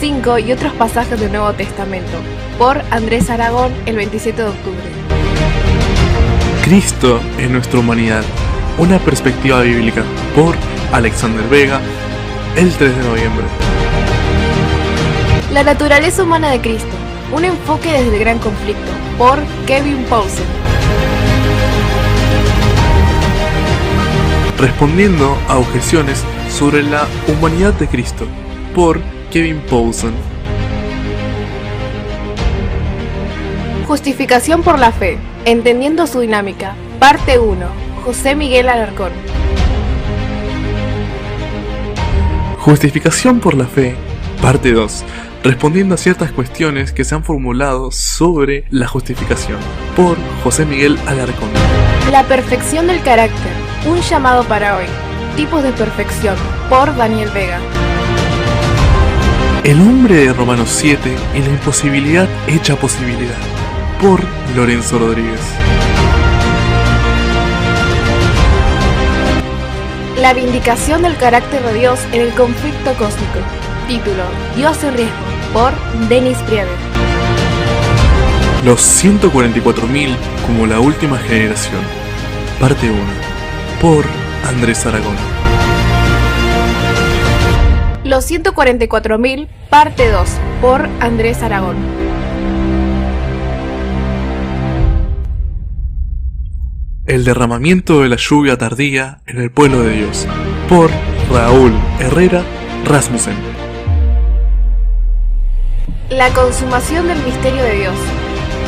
5 y otros pasajes del Nuevo Testamento, por Andrés Aragón, el 27 de octubre. Cristo en nuestra humanidad, una perspectiva bíblica, por Alexander Vega, el 3 de noviembre. La naturaleza humana de Cristo, un enfoque desde el gran conflicto, por Kevin Paulsen. Respondiendo a objeciones sobre la humanidad de Cristo, por Kevin Paulsen. Justificación por la fe, entendiendo su dinámica, parte 1, José Miguel Alarcón. Justificación por la fe, parte 2, respondiendo a ciertas cuestiones que se han formulado sobre la justificación, por José Miguel Alarcón. La perfección del carácter, un llamado para hoy, tipos de perfección, por Daniel Vega. El hombre de Romanos 7 y la imposibilidad hecha posibilidad, por Lorenzo Rodríguez. La vindicación del carácter de Dios en el conflicto cósmico, título, Dios en riesgo, por Denis Priebe. Los 144.000 como la última generación, parte 1, por Andrés Aragón. Los 144.000, parte 2, por Andrés Aragón. El derramamiento de la lluvia tardía en el pueblo de Dios, por Raúl Herrera Rasmussen. La consumación del misterio de Dios,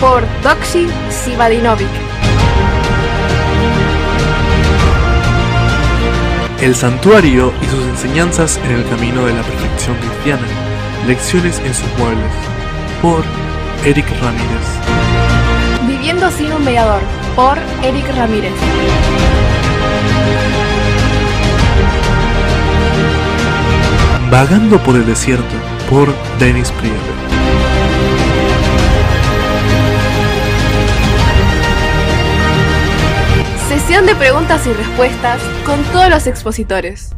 por Dokshin Sivadinovic. El santuario y sus enseñanzas en el camino de la perfección cristiana, lecciones en sus muebles, por Eric Ramírez. Viviendo sin un mediador, por Eric Ramírez. Vagando por el desierto, por Denis Priebe. Sesión de preguntas y respuestas con todos los expositores.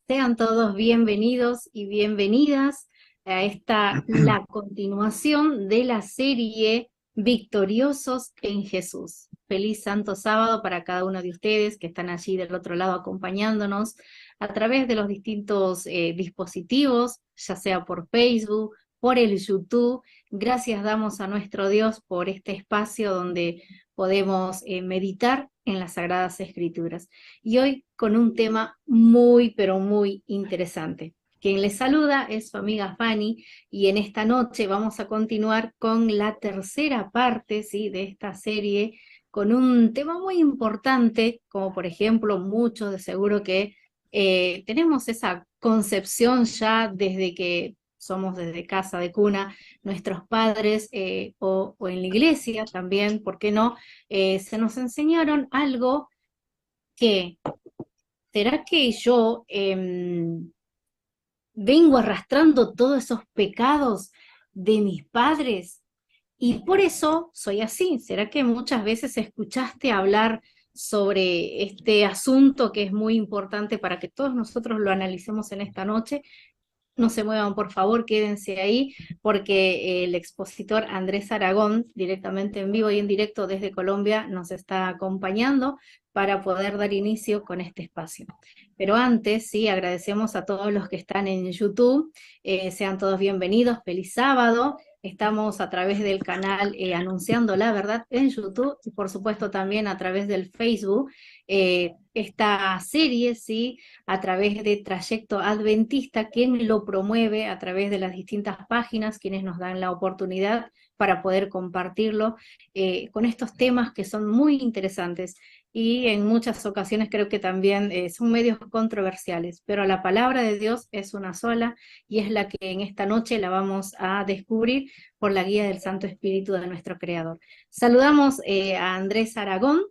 Sean todos bienvenidos y bienvenidas a la continuación de la serie Victoriosos en Jesús. Feliz Santo Sábado para cada uno de ustedes que están allí del otro lado acompañándonos a través de los distintos dispositivos, ya sea por Facebook, por el YouTube. Gracias damos a nuestro Dios por este espacio donde podemos meditar en las Sagradas Escrituras. Y hoy con un tema muy, pero muy interesante. Quien les saluda es su amiga Fanny, y en esta noche vamos a continuar con la tercera parte, ¿sí?, de esta serie, con un tema muy importante, como por ejemplo muchos de seguro que tenemos esa concepción ya desde que somos desde casa de cuna, nuestros padres o en la iglesia también, ¿por qué no? Se nos enseñaron algo que, ¿será que yo vengo arrastrando todos esos pecados de mis padres? Y por eso soy así. ¿Será que muchas veces escuchaste hablar sobre este asunto que es muy importante para que todos nosotros lo analicemos en esta noche? No se muevan, por favor, quédense ahí, porque el expositor Andrés Aragón, directamente en vivo y en directo desde Colombia, nos está acompañando para poder dar inicio con este espacio. Pero antes, sí, agradecemos a todos los que están en YouTube, sean todos bienvenidos, feliz sábado. Estamos a través del canal Anunciando la Verdad en YouTube y por supuesto también a través del Facebook. Esta serie, ¿sí?, a través de Trayecto Adventista, quien lo promueve a través de las distintas páginas, quienes nos dan la oportunidad para poder compartirlo con estos temas que son muy interesantes y en muchas ocasiones creo que también son medios controversiales, pero la palabra de Dios es una sola y es la que en esta noche la vamos a descubrir por la guía del Santo Espíritu de nuestro Creador. Saludamos a Andrés Aragón.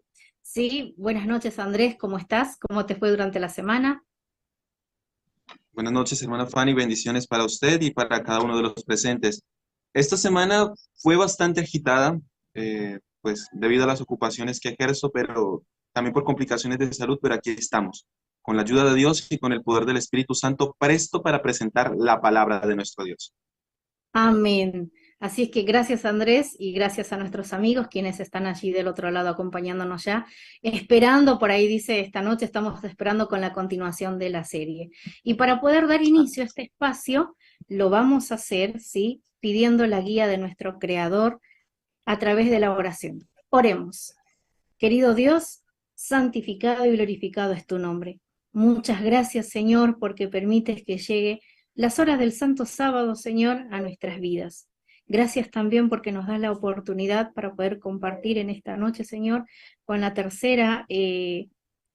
Sí, buenas noches Andrés, ¿cómo estás? ¿Cómo te fue durante la semana? Buenas noches, hermana Fanny, bendiciones para usted y para cada uno de los presentes. Esta semana fue bastante agitada, pues debido a las ocupaciones que ejerzo, pero también por complicaciones de salud, pero aquí estamos, con la ayuda de Dios y con el poder del Espíritu Santo, presto para presentar la palabra de nuestro Dios. Amén. Así es que gracias Andrés y gracias a nuestros amigos quienes están allí del otro lado acompañándonos ya, esperando, por ahí dice, esta noche estamos esperando con la continuación de la serie. Y para poder dar inicio a este espacio, lo vamos a hacer, ¿sí? Pidiendo la guía de nuestro Creador a través de la oración. Oremos. Querido Dios, santificado y glorificado es tu nombre. Muchas gracias, Señor, porque permites que llegue las horas del Santo Sábado, Señor, a nuestras vidas. Gracias también porque nos das la oportunidad para poder compartir en esta noche, Señor, con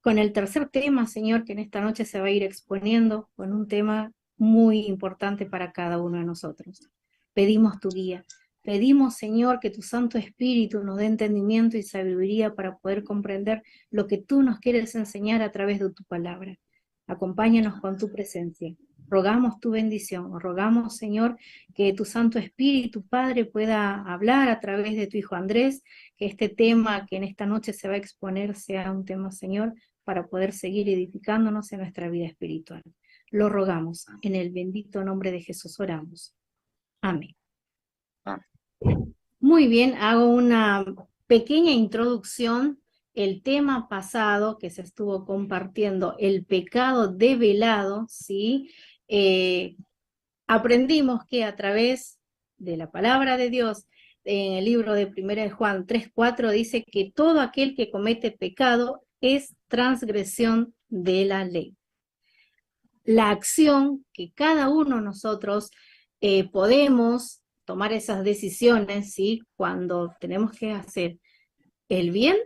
con el tercer tema, Señor, que en esta noche se va a ir exponiendo, con un tema muy importante para cada uno de nosotros. Pedimos tu guía. Pedimos, Señor, que tu Santo Espíritu nos dé entendimiento y sabiduría para poder comprender lo que tú nos quieres enseñar a través de tu palabra. Acompáñanos con tu presencia. Rogamos tu bendición. Rogamos, Señor, que tu Santo Espíritu, Padre, pueda hablar a través de tu Hijo Andrés, que este tema que en esta noche se va a exponer sea un tema, Señor, para poder seguir edificándonos en nuestra vida espiritual. Lo rogamos. En el bendito nombre de Jesús oramos. Amén. Muy bien, hago una pequeña introducción. El tema pasado que se estuvo compartiendo, el pecado develado, ¿sí? Aprendimos que a través de la palabra de Dios, en el libro de 1 de Juan 3:4, dice que todo aquel que comete pecado es transgresión de la ley. La acción que cada uno de nosotros podemos tomar esas decisiones, ¿sí? Cuando tenemos que hacer el bien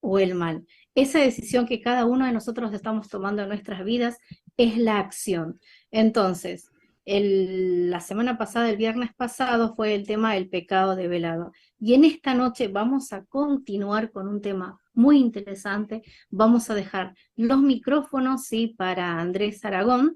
o el mal. Esa decisión que cada uno de nosotros estamos tomando en nuestras vidas es la acción. Entonces, la semana pasada, el viernes pasado, fue el tema del pecado develado. Y en esta noche vamos a continuar con un tema muy interesante. Vamos a dejar los micrófonos, ¿sí? Para Andrés Aragón.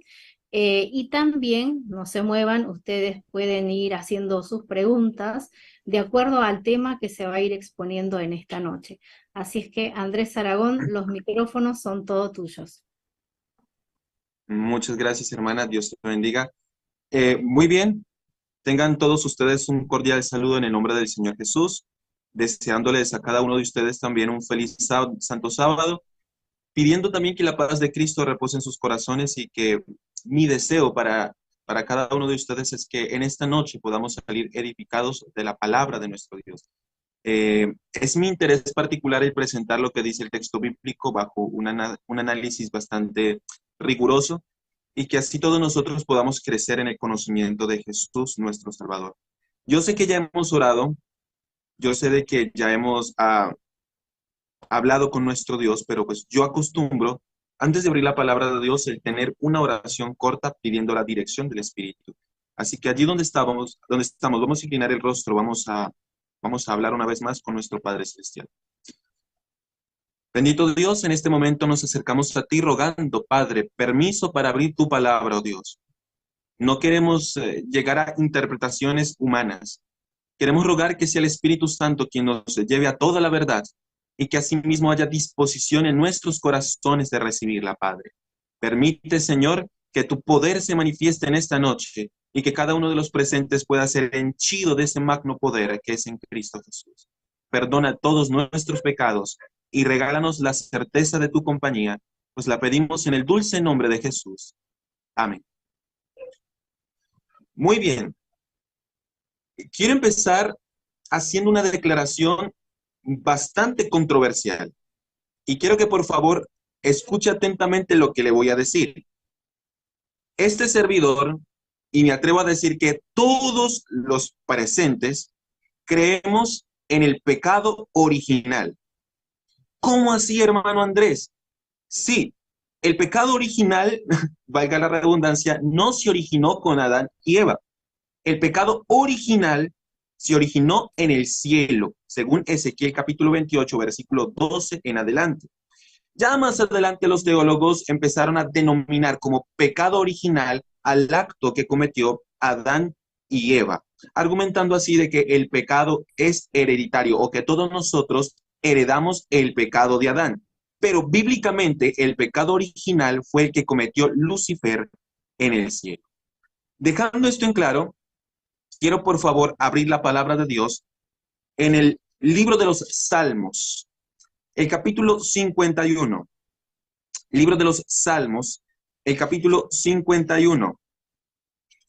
Y también, no se muevan, ustedes pueden ir haciendo sus preguntas de acuerdo al tema que se va a ir exponiendo en esta noche. Así es que, Andrés Aragón, los micrófonos son todos tuyos. Muchas gracias, hermana. Dios te bendiga. Muy bien. Tengan todos ustedes un cordial saludo en el nombre del Señor Jesús, deseándoles a cada uno de ustedes también un feliz Santo Sábado, pidiendo también que la paz de Cristo repose en sus corazones y que mi deseo para cada uno de ustedes es que en esta noche podamos salir edificados de la palabra de nuestro Dios. Es mi interés particular el presentar lo que dice el texto bíblico bajo un análisis bastante riguroso y que así todos nosotros podamos crecer en el conocimiento de Jesús, nuestro Salvador. Yo sé que ya hemos orado, yo sé de que ya hemos hablado con nuestro Dios, pero pues yo acostumbro, antes de abrir la palabra de Dios, el tener una oración corta pidiendo la dirección del Espíritu. Así que allí donde estamos, vamos a inclinar el rostro, vamos a hablar una vez más con nuestro Padre Celestial. Bendito Dios, en este momento nos acercamos a ti rogando, Padre, permiso para abrir tu palabra, oh Dios. No queremos llegar a interpretaciones humanas. Queremos rogar que sea el Espíritu Santo quien nos lleve a toda la verdad y que asimismo haya disposición en nuestros corazones de recibirla, Padre. Permite, Señor, que tu poder se manifieste en esta noche y que cada uno de los presentes pueda ser henchido de ese magno poder que es en Cristo Jesús. Perdona todos nuestros pecados y regálanos la certeza de tu compañía, pues la pedimos en el dulce nombre de Jesús. Amén. Muy bien. Quiero empezar haciendo una declaración bastante controversial. Y quiero que por favor escuche atentamente lo que le voy a decir. Este servidor, y me atrevo a decir que todos los presentes, creemos en el pecado original. ¿Cómo así, hermano Andrés? Sí, el pecado original, valga la redundancia, no se originó con Adán y Eva. El pecado original se originó en el cielo, según Ezequiel capítulo 28, versículo 12 en adelante. Ya más adelante los teólogos empezaron a denominar como pecado original al acto que cometió Adán y Eva. argumentando así de que el pecado es hereditario o que todos nosotros heredamos el pecado de Adán. Pero bíblicamente el pecado original fue el que cometió Lucifer en el cielo. Dejando esto en claro, quiero por favor abrir la palabra de Dios en el libro de los Salmos, el capítulo 51. Libro de los Salmos, el capítulo 51.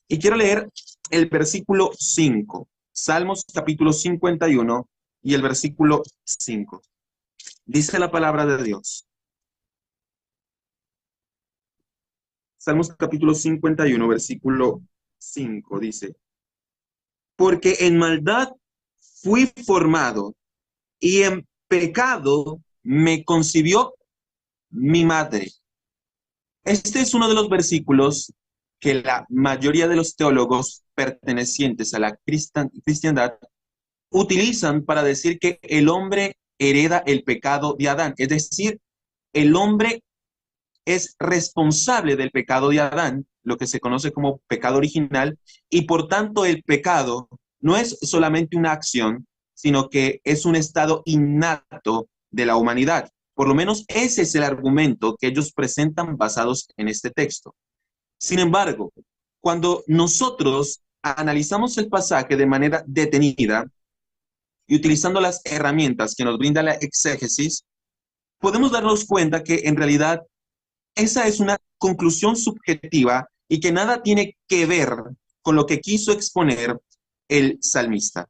Y quiero leer el versículo 5. Salmos capítulo 51 y el versículo 5. Dice la palabra de Dios. Salmos capítulo 51, versículo 5 dice: porque en maldad fui formado y en pecado me concibió mi madre. Este es uno de los versículos que la mayoría de los teólogos pertenecientes a la cristiandad utilizan para decir que el hombre hereda el pecado de Adán. Es decir, el hombre es responsable del pecado de Adán, lo que se conoce como pecado original, y por tanto el pecado no es solamente una acción, sino que es un estado innato de la humanidad. Por lo menos ese es el argumento que ellos presentan basados en este texto. Sin embargo, cuando nosotros analizamos el pasaje de manera detenida y utilizando las herramientas que nos brinda la exégesis, podemos darnos cuenta que en realidad esa es una conclusión subjetiva y que nada tiene que ver con lo que quiso exponer el salmista.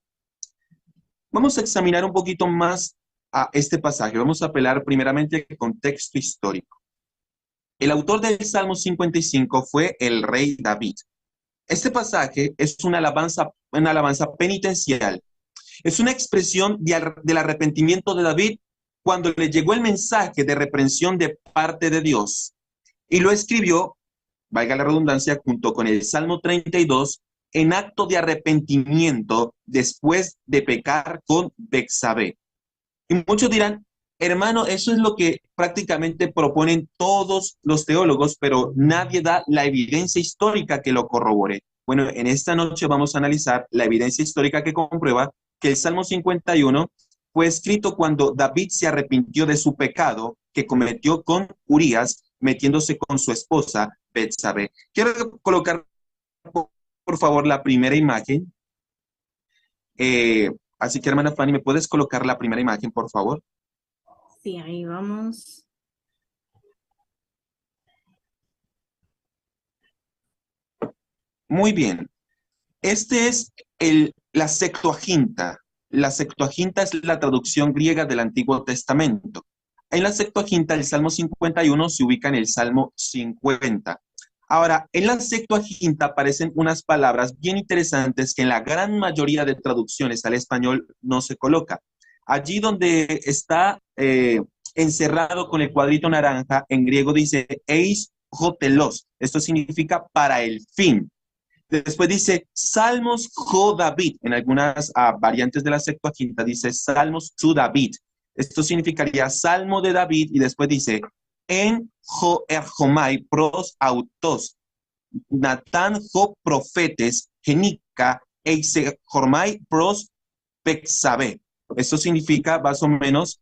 Vamos a examinar un poquito más a este pasaje. Vamos a apelar primeramente al contexto histórico. El autor del Salmo 55 fue el rey David. Este pasaje es una alabanza penitencial. Es una expresión del arrepentimiento de David cuando le llegó el mensaje de reprensión de parte de Dios. Y lo escribió, valga la redundancia, junto con el Salmo 32, en acto de arrepentimiento después de pecar con Betsabé. Y muchos dirán, hermano, eso es lo que prácticamente proponen todos los teólogos, pero nadie da la evidencia histórica que lo corrobore. Bueno, en esta noche vamos a analizar la evidencia histórica que comprueba que el Salmo 51 fue escrito cuando David se arrepintió de su pecado que cometió con Urías, metiéndose con su esposa Betsabé. Quiero colocar, por favor, la primera imagen. Así que, hermana Fanny, ¿me puedes colocar la primera imagen, por favor? Sí, ahí vamos. Muy bien. Este es la Septuaginta. La Septuaginta es la traducción griega del Antiguo Testamento. En la Septuaginta, el Salmo 51 se ubica en el Salmo 50. Ahora, en la Septuaginta aparecen unas palabras bien interesantes que en la gran mayoría de traducciones al español no se coloca. Allí donde está encerrado con el cuadrito naranja, en griego dice eis hotelos. Esto significa para el fin. Después dice Salmos jo David. En algunas variantes de la Septuaginta dice Salmos to David. Esto significaría Salmo de David y después dice en jo erjomai pros autos. Natán jo profetes genica eise jormai pros pexabe. Esto significa más o menos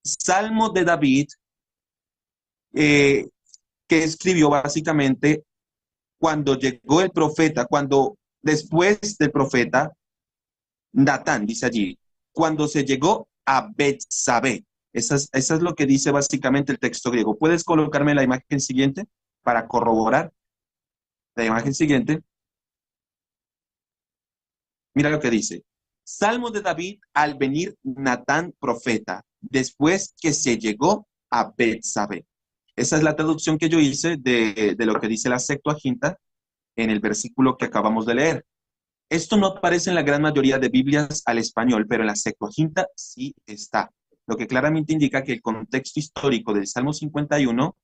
Salmo de David que escribió básicamente cuando llegó el profeta, cuando después del profeta, Natán, dice allí, cuando se llegó a Betsabé. Eso es lo que dice básicamente el texto griego. ¿Puedes colocarme la imagen siguiente para corroborar? La imagen siguiente. Mira lo que dice. Salmo de David al venir Natán profeta, después que se llegó a Betsabé. Esa es la traducción que yo hice de lo que dice la Septuaginta en el versículo que acabamos de leer. Esto no aparece en la gran mayoría de Biblias al español, pero en la Septuaginta sí está. Lo que claramente indica que el contexto histórico del Salmo 51,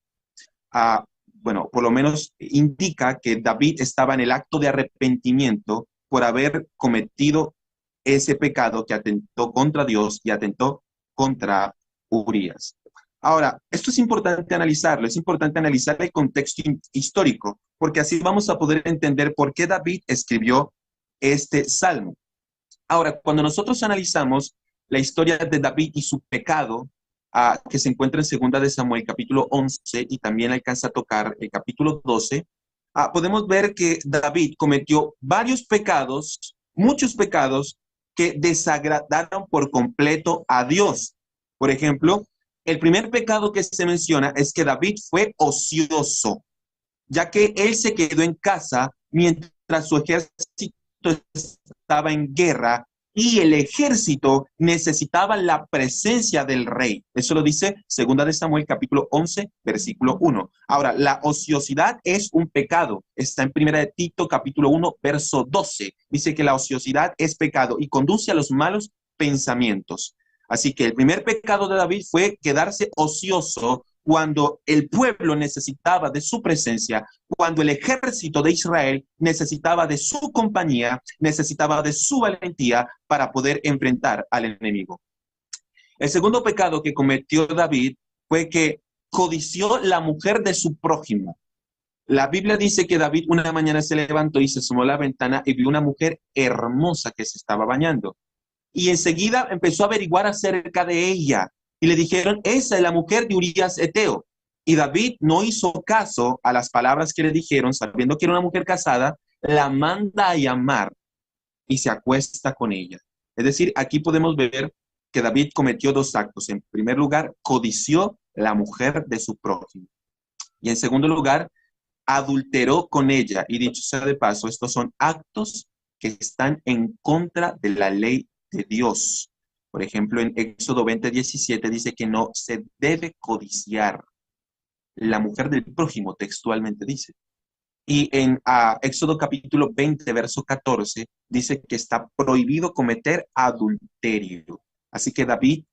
bueno, por lo menos indica que David estaba en el acto de arrepentimiento por haber cometido ese pecado que atentó contra Dios y atentó contra Urías. Ahora, esto es importante analizarlo, es importante analizar el contexto histórico, porque así vamos a poder entender por qué David escribió este salmo. Ahora, cuando nosotros analizamos la historia de David y su pecado, que se encuentra en Segunda de Samuel, capítulo 11, y también alcanza a tocar el capítulo 12, podemos ver que David cometió varios pecados, muchos pecados, que desagradaron por completo a Dios. Por ejemplo, el primer pecado que se menciona es que David fue ocioso, ya que él se quedó en casa mientras su ejército estaba en guerra y el ejército necesitaba la presencia del rey. Eso lo dice Segunda de Samuel, capítulo 11, versículo 1. Ahora, la ociosidad es un pecado. Está en Primera de Tito, capítulo 1, verso 12. Dice que la ociosidad es pecado y conduce a los malos pensamientos. Así que el primer pecado de David fue quedarse ocioso cuando el pueblo necesitaba de su presencia, cuando el ejército de Israel necesitaba de su compañía, necesitaba de su valentía para poder enfrentar al enemigo. El segundo pecado que cometió David fue que codició la mujer de su prójimo. La Biblia dice que David una mañana se levantó y se asomó a la ventana y vio una mujer hermosa que se estaba bañando. Y enseguida empezó a averiguar acerca de ella. Y le dijeron, esa es la mujer de Urías Eteo. Y David no hizo caso a las palabras que le dijeron, sabiendo que era una mujer casada, la manda a llamar y se acuesta con ella. Es decir, aquí podemos ver que David cometió dos actos. En primer lugar, codició la mujer de su prójimo. Y en segundo lugar, adulteró con ella. Y dicho sea de paso, estos son actos que están en contra de la ley de Dios. Por ejemplo, en Éxodo 20:17 dice que no se debe codiciar la mujer del prójimo, textualmente dice. Y en Éxodo capítulo 20, verso 14, dice que está prohibido cometer adulterio. Así que David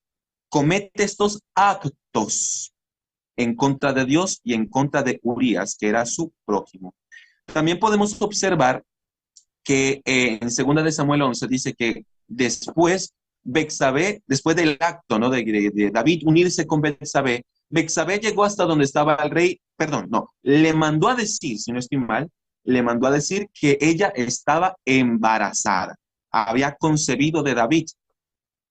comete estos actos en contra de Dios y en contra de Urías, que era su prójimo. También podemos observar que en 2 de Samuel 11 dice que después Betsabé, después del acto, ¿no?, de David unirse con Betsabé, Betsabé llegó hasta donde estaba el rey, le mandó a decir, si no estoy mal, le mandó a decir que ella estaba embarazada, había concebido de David.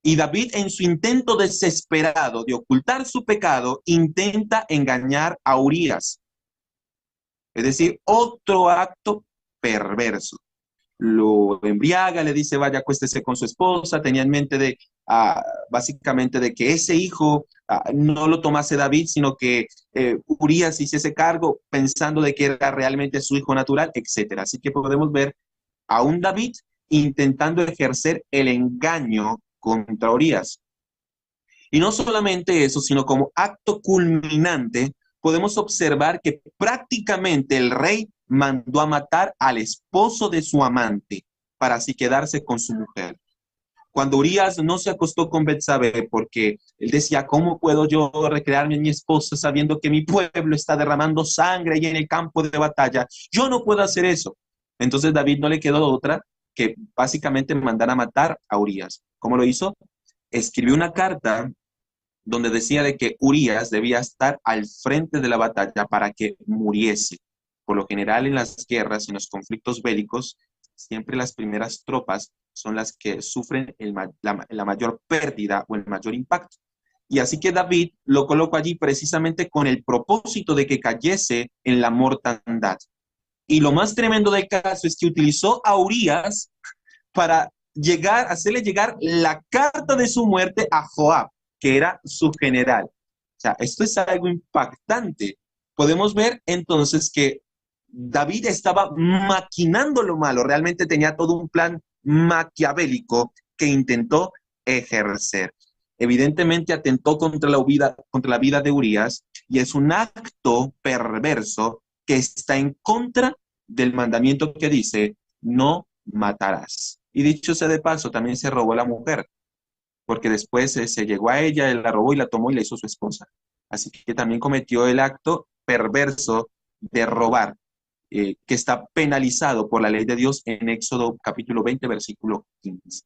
Y David, en su intento desesperado de ocultar su pecado, intenta engañar a Urías. Es decir, otro acto perverso. Lo embriaga, le dice, vaya, acuéstese con su esposa. Tenía en mente básicamente de que ese hijo no lo tomase David, sino que Urías hiciese cargo pensando de que era realmente su hijo natural, etc. Así que podemos ver a un David intentando ejercer el engaño contra Urías. Y no solamente eso, sino como acto culminante, podemos observar que prácticamente el rey mandó a matar al esposo de su amante para así quedarse con su mujer. Cuando Urías no se acostó con Betsabé porque él decía, ¿cómo puedo yo recrearme en mi esposa sabiendo que mi pueblo está derramando sangre y en el campo de batalla? Yo no puedo hacer eso. Entonces David no le quedó otra que básicamente mandar a matar a Urías. ¿Cómo lo hizo? Escribió una carta donde decía de que Urías debía estar al frente de la batalla para que muriese. Por lo general en las guerras, en los conflictos bélicos, siempre las primeras tropas son las que sufren la mayor pérdida o el mayor impacto. Y así que David lo colocó allí precisamente con el propósito de que cayese en la mortandad. Y lo más tremendo del caso es que utilizó a Urías para hacerle llegar la carta de su muerte a Joab, que era su general. O sea, esto es algo impactante. Podemos ver entonces que David estaba maquinando lo malo, realmente tenía todo un plan maquiavélico que intentó ejercer. Evidentemente atentó contra la vida de Urías y es un acto perverso que está en contra del mandamiento que dice, no matarás. Y dicho sea de paso, también se robó a la mujer, porque después se llegó a ella, él la robó y la tomó y la hizo su esposa. Así que también cometió el acto perverso de robar, que está penalizado por la ley de Dios en Éxodo capítulo 20, versículo 15.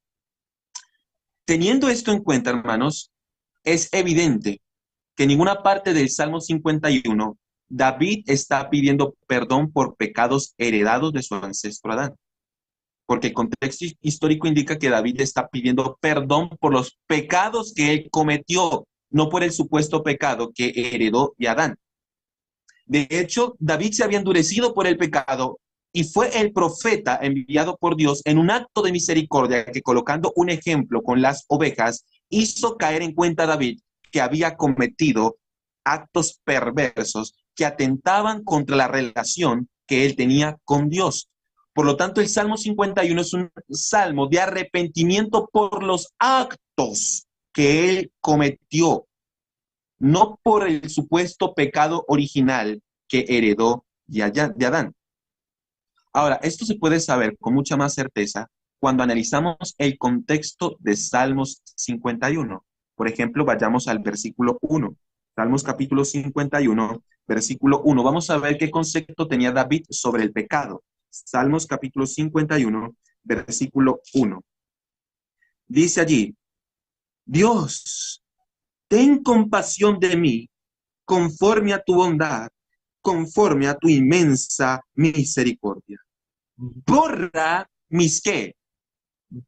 Teniendo esto en cuenta, hermanos, es evidente que en ninguna parte del Salmo 51 David está pidiendo perdón por pecados heredados de su ancestro Adán. porque el contexto histórico indica que David está pidiendo perdón por los pecados que él cometió, no por el supuesto pecado que heredó de Adán. De hecho, David se había endurecido por el pecado y fue el profeta enviado por Dios en un acto de misericordia que, colocando un ejemplo con las ovejas, hizo caer en cuenta a David que había cometido actos perversos que atentaban contra la relación que él tenía con Dios. Por lo tanto, el Salmo 51 es un salmo de arrepentimiento por los actos que él cometió, no por el supuesto pecado original que heredó de Adán. Ahora, esto se puede saber con mucha más certeza cuando analizamos el contexto de Salmos 51. Por ejemplo, vayamos al versículo 1. Salmos capítulo 51, versículo 1. Vamos a ver qué concepto tenía David sobre el pecado. Salmos capítulo 51, versículo 1. Dice allí: Dios, ten compasión de mí, conforme a tu bondad, conforme a tu inmensa misericordia. Borra mis ¿qué?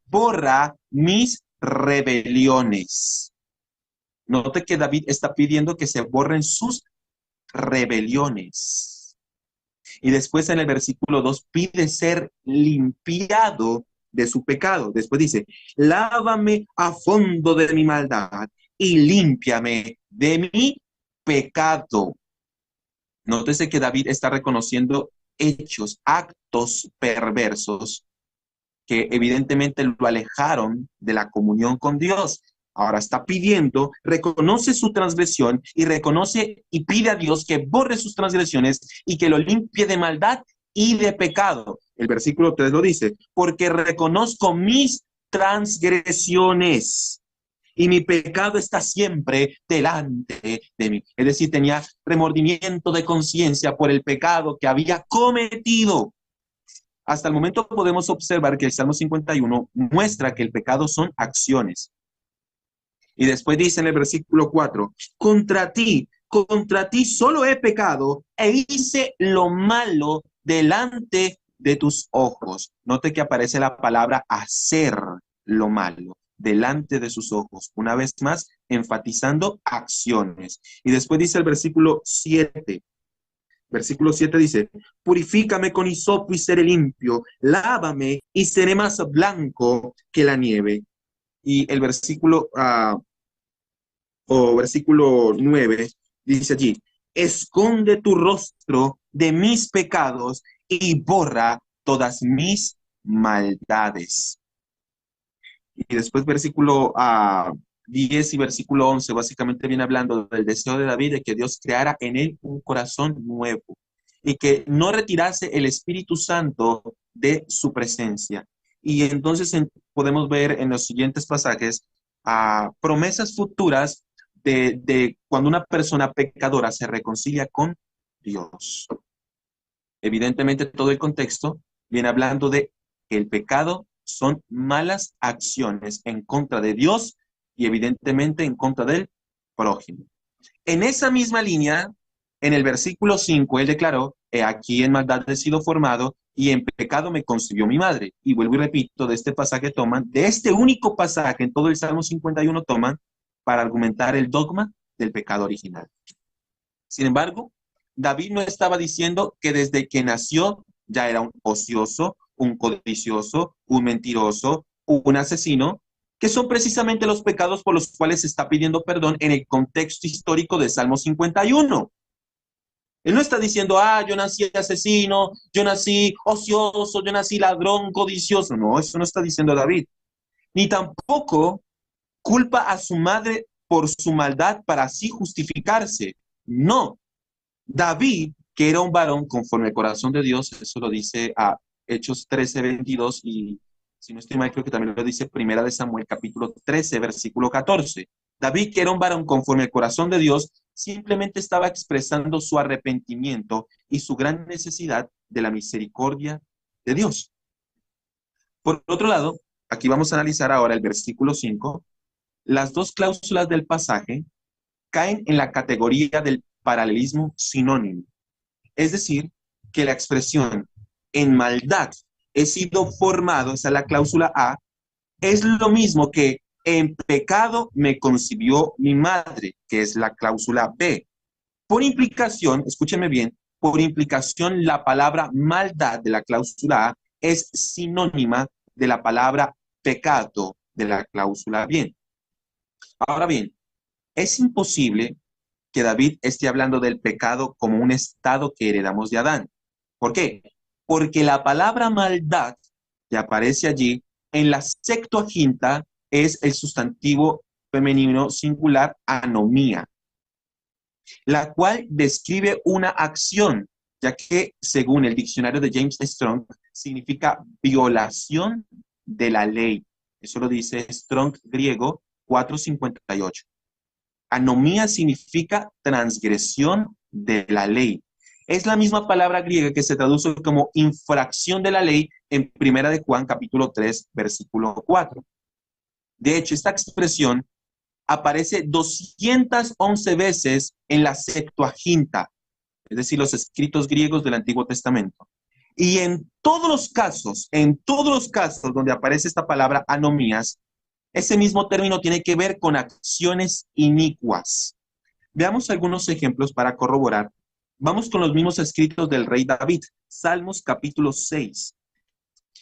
Borra mis rebeliones. Note que David está pidiendo que se borren sus rebeliones. Y después en el versículo 2 pide ser limpiado de su pecado. Después dice: lávame a fondo de mi maldad y límpiame de mi pecado. Nótese que David está reconociendo hechos, actos perversos que evidentemente lo alejaron de la comunión con Dios. Ahora está pidiendo, reconoce su transgresión y reconoce y pide a Dios que borre sus transgresiones y que lo limpie de maldad y de pecado. El versículo 3 lo dice: porque reconozco mis transgresiones y mi pecado está siempre delante de mí. Es decir, tenía remordimiento de conciencia por el pecado que había cometido. Hasta el momento podemos observar que el Salmo 51 muestra que el pecado son acciones. Y después dice en el versículo 4: contra ti solo he pecado e hice lo malo delante de tus ojos. Note que aparece la palabra hacer lo malo delante de sus ojos. Una vez más, enfatizando acciones. Y después dice el versículo 7. Versículo 7 dice: purifícame con hisopo y seré limpio, lávame y seré más blanco que la nieve. Y el versículo, versículo 9 dice allí: esconde tu rostro de mis pecados y borra todas mis maldades. Y después versículo 10 y versículo 11 básicamente viene hablando del deseo de David de que Dios creara en él un corazón nuevo y que no retirase el Espíritu Santo de su presencia. Y entonces podemos ver en los siguientes pasajes promesas futuras de cuando una persona pecadora se reconcilia con Dios. Evidentemente todo el contexto viene hablando de que el pecado son malas acciones en contra de Dios y evidentemente en contra del prójimo. En esa misma línea, en el versículo 5, él declaró: he aquí en maldad he sido formado y en pecado me concibió mi madre. Y vuelvo y repito, de este pasaje toman, de este único pasaje en todo el Salmo 51 toman para argumentar el dogma del pecado original. Sin embargo, David no estaba diciendo que desde que nació ya era un ocioso, un codicioso, un mentiroso, un asesino, que son precisamente los pecados por los cuales se está pidiendo perdón en el contexto histórico de Salmo 51. Él no está diciendo: yo nací asesino, yo nací ocioso, yo nací ladrón, codicioso. No, eso no está diciendo David. Ni tampoco culpa a su madre por su maldad para así justificarse. No. David, que era un varón conforme al corazón de Dios, eso lo dice a Hechos 13:22, y si no estoy mal, creo que también lo dice Primera de Samuel, capítulo 13, versículo 14. David, que era un varón conforme al corazón de Dios, simplemente estaba expresando su arrepentimiento y su gran necesidad de la misericordia de Dios. Por otro lado, aquí vamos a analizar ahora el versículo 5. Las dos cláusulas del pasaje caen en la categoría del paralelismo sinónimo. Es decir, que la expresión en maldad he sido formado, esa es la cláusula A, es lo mismo que en pecado me concibió mi madre, que es la cláusula B. Por implicación, escúchenme bien, por implicación la palabra maldad de la cláusula A es sinónima de la palabra pecado de la cláusula B. Ahora bien, es imposible que David esté hablando del pecado como un estado que heredamos de Adán. ¿Por qué? Porque la palabra maldad que aparece allí en la Septuaginta es el sustantivo femenino singular anomía, la cual describe una acción, ya que según el diccionario de James Strong, significa violación de la ley. Eso lo dice Strong griego 458. Anomía significa transgresión de la ley. Es la misma palabra griega que se traduce como infracción de la ley en Primera de Juan, capítulo 3, versículo 4. De hecho, esta expresión aparece 211 veces en la Septuaginta, es decir, los escritos griegos del Antiguo Testamento. Y en todos los casos donde aparece esta palabra anomías, ese mismo término tiene que ver con acciones inicuas. Veamos algunos ejemplos para corroborar. Vamos con los mismos escritos del rey David, Salmos capítulo 6.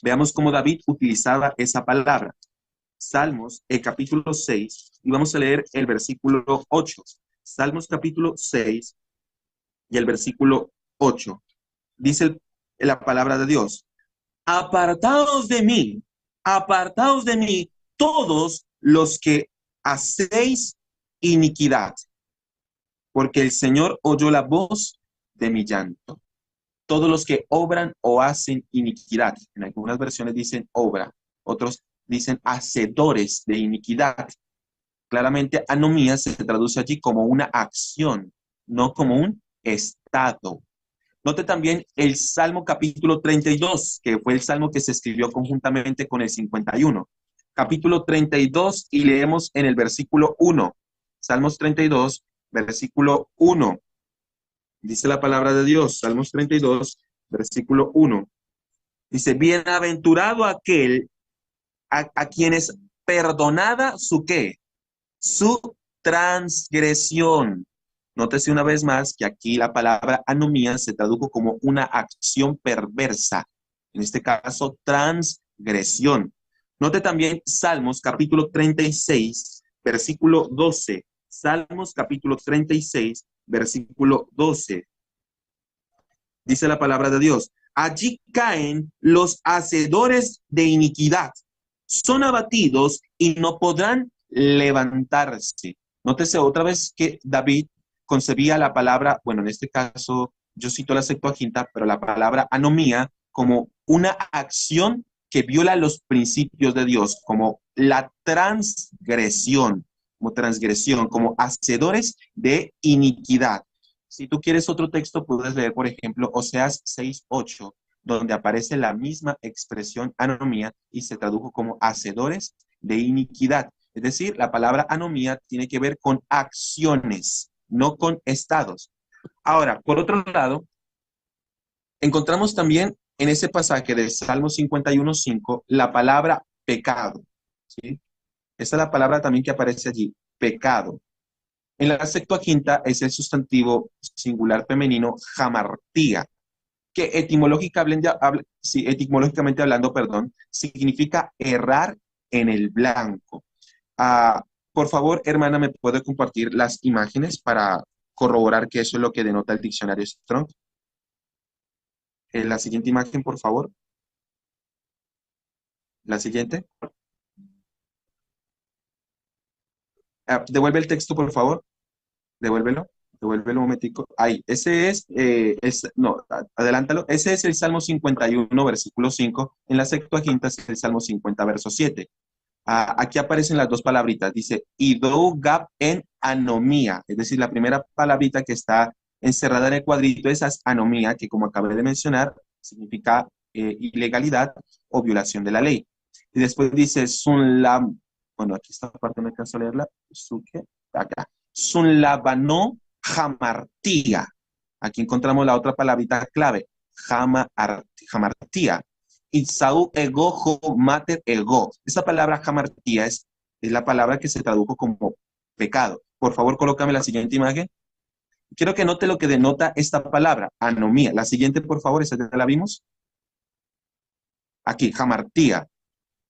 Veamos cómo David utilizaba esa palabra. Salmos, capítulo 6, y vamos a leer el versículo 8. Salmos capítulo 6 y el versículo 8. Dice la palabra de Dios: apartaos de mí, todos los que hacéis iniquidad, porque el Señor oyó la voz de mi llanto. Todos los que obran o hacen iniquidad. En algunas versiones dicen obra, otros dicen hacedores de iniquidad. Claramente, anomía se traduce allí como una acción, no como un estado. Note también el Salmo capítulo 32, que fue el salmo que se escribió conjuntamente con el 51. Capítulo 32 y leemos en el versículo 1. Salmos 32, versículo 1. Dice la palabra de Dios, Salmos 32, versículo 1. Dice: bienaventurado aquel a quien es perdonada su ¿qué? Su transgresión. Nótese una vez más que aquí la palabra anomía se tradujo como una acción perversa. En este caso, transgresión. Note también Salmos capítulo 36, versículo 12. Salmos capítulo 36, versículo 12. Dice la palabra de Dios: allí caen los hacedores de iniquidad, son abatidos y no podrán levantarse. Nótese otra vez que David concebía la palabra, bueno, en este caso yo cito la Septuaginta, pero la palabra anomía como una acción que viola los principios de Dios, como la transgresión, como hacedores de iniquidad. Si tú quieres otro texto, puedes leer, por ejemplo, Oseas 6:8, donde aparece la misma expresión anomía y se tradujo como hacedores de iniquidad. Es decir, la palabra anomía tiene que ver con acciones, no con estados. Ahora, por otro lado, encontramos también en ese pasaje del Salmo 51:5 la palabra pecado, ¿sí? Esa es la palabra también que aparece allí, pecado. En la Septuaginta es el sustantivo singular femenino hamartía, que etimológicamente hablando, significa errar en el blanco. Por favor, hermana, ¿me puede compartir las imágenes para corroborar que eso es lo que denota el diccionario Strong? La siguiente imagen, por favor. La siguiente. Devuelve el texto, por favor. Devuélvelo un momentico. Ahí, ese es, adelántalo. Ese es el Salmo 51, versículo 5. En la Septuaginta es el Salmo 50, verso 7. Aquí aparecen las dos palabritas. Dice, idou gab en anomía. Es decir, la primera palabrita que está encerrada en el cuadrito es anomía, que como acabé de mencionar, significa ilegalidad o violación de la ley. Y después dice, bueno, aquí esta parte no alcanzo a leerla. Acá. Sunlavano hamartía. Aquí encontramos la otra palabrita clave, hamartía. Isau ego, jo, mater ego. Esa palabra hamartía es la palabra que se tradujo como pecado. Por favor, colócame la siguiente imagen. Quiero que note lo que denota esta palabra, anomía. La siguiente, por favor, esa ya la vimos. Aquí, hamartía.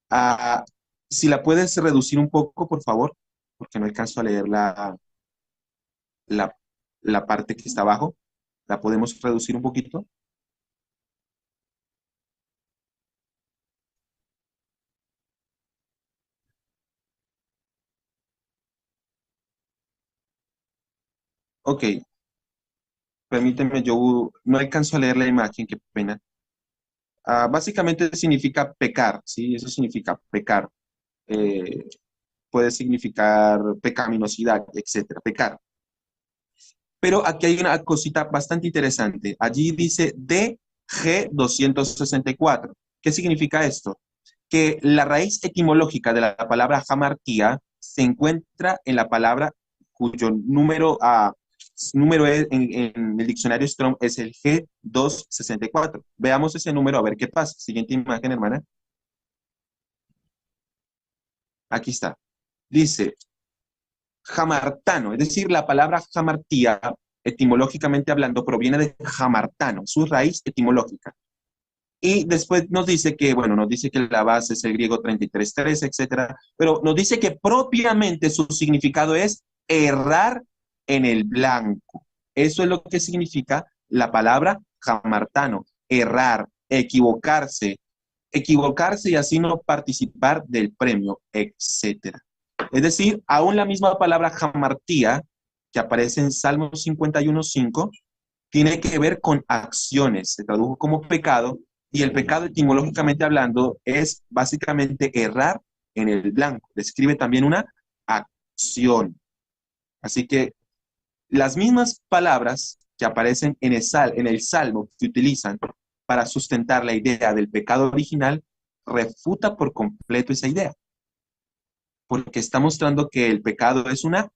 Ah, si la puedes reducir un poco, por favor, porque no alcanzo a leer la, la parte que está abajo. ¿La podemos reducir un poquito? Ok, permíteme, yo no alcanzo a leer la imagen, qué pena. Básicamente significa pecar, ¿sí? Eso significa pecar. Eh, puede significar pecaminosidad, etcétera, pecar. Pero aquí hay una cosita bastante interesante. Allí dice DG264. ¿Qué significa esto? Que la raíz etimológica de la palabra hamartía se encuentra en la palabra cuyo número en el diccionario Strong es el G264. Veamos ese número a ver qué pasa. Siguiente imagen, hermana. Aquí está. Dice, jamartano, es decir, la palabra jamartía, etimológicamente hablando, proviene de jamartano, su raíz etimológica. Y después nos dice que, bueno, nos dice que la base es el griego 33.3, etcétera, pero nos dice que propiamente su significado es errar en el blanco. Eso es lo que significa la palabra jamartano, errar, equivocarse, equivocarse y así no participar del premio, etcétera. Es decir, aún la misma palabra jamartía, que aparece en Salmos 51.5, tiene que ver con acciones, se tradujo como pecado, y el pecado etimológicamente hablando es básicamente errar en el blanco. Describe también una acción. Así que las mismas palabras que aparecen en el Salmo que utilizan para sustentar la idea del pecado original, refuta por completo esa idea. Porque está mostrando que el pecado es una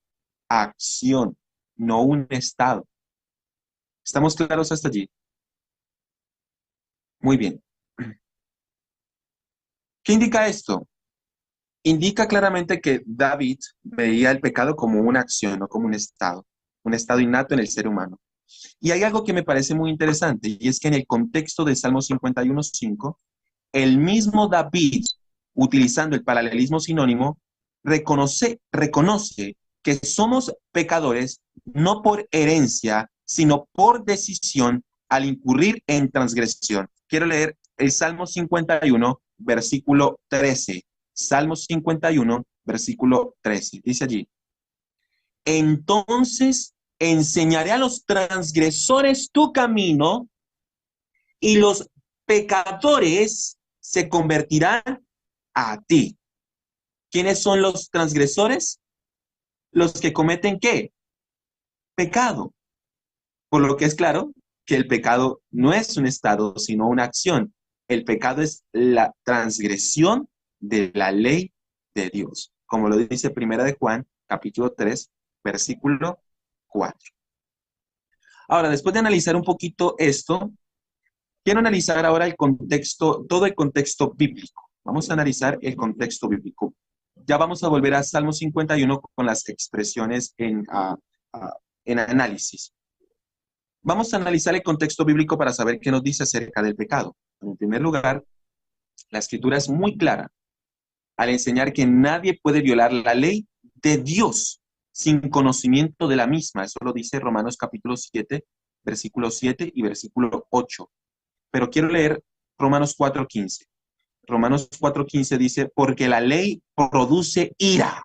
acción, no un estado. ¿Estamos claros hasta allí? Muy bien. ¿Qué indica esto? Indica claramente que David veía el pecado como una acción, no como un estado innato en el ser humano. Y hay algo que me parece muy interesante, y es que en el contexto de Salmo 51.5, el mismo David, utilizando el paralelismo sinónimo, reconoce que somos pecadores no por herencia, sino por decisión al incurrir en transgresión. Quiero leer el Salmo 51, versículo 13. Salmo 51, versículo 13. Dice allí, entonces enseñaré a los transgresores tu camino y los pecadores se convertirán a ti. ¿Quiénes son los transgresores? Los que cometen ¿qué? Pecado. Por lo que es claro que el pecado no es un estado, sino una acción. El pecado es la transgresión de la ley de Dios, como lo dice Primera de Juan, capítulo 3, versículo 4. Ahora, después de analizar un poquito esto, quiero analizar ahora el contexto, todo el contexto bíblico. Vamos a analizar el contexto bíblico. Ya vamos a volver a Salmo 51 con las expresiones en análisis. Vamos a analizar el contexto bíblico para saber qué nos dice acerca del pecado. En primer lugar, la escritura es muy clara al enseñar que nadie puede violar la ley de Dios sin conocimiento de la misma. Eso lo dice Romanos capítulo 7, versículo 7 y versículo 8. Pero quiero leer Romanos 4:15. Romanos 4:15 dice, porque la ley produce ira.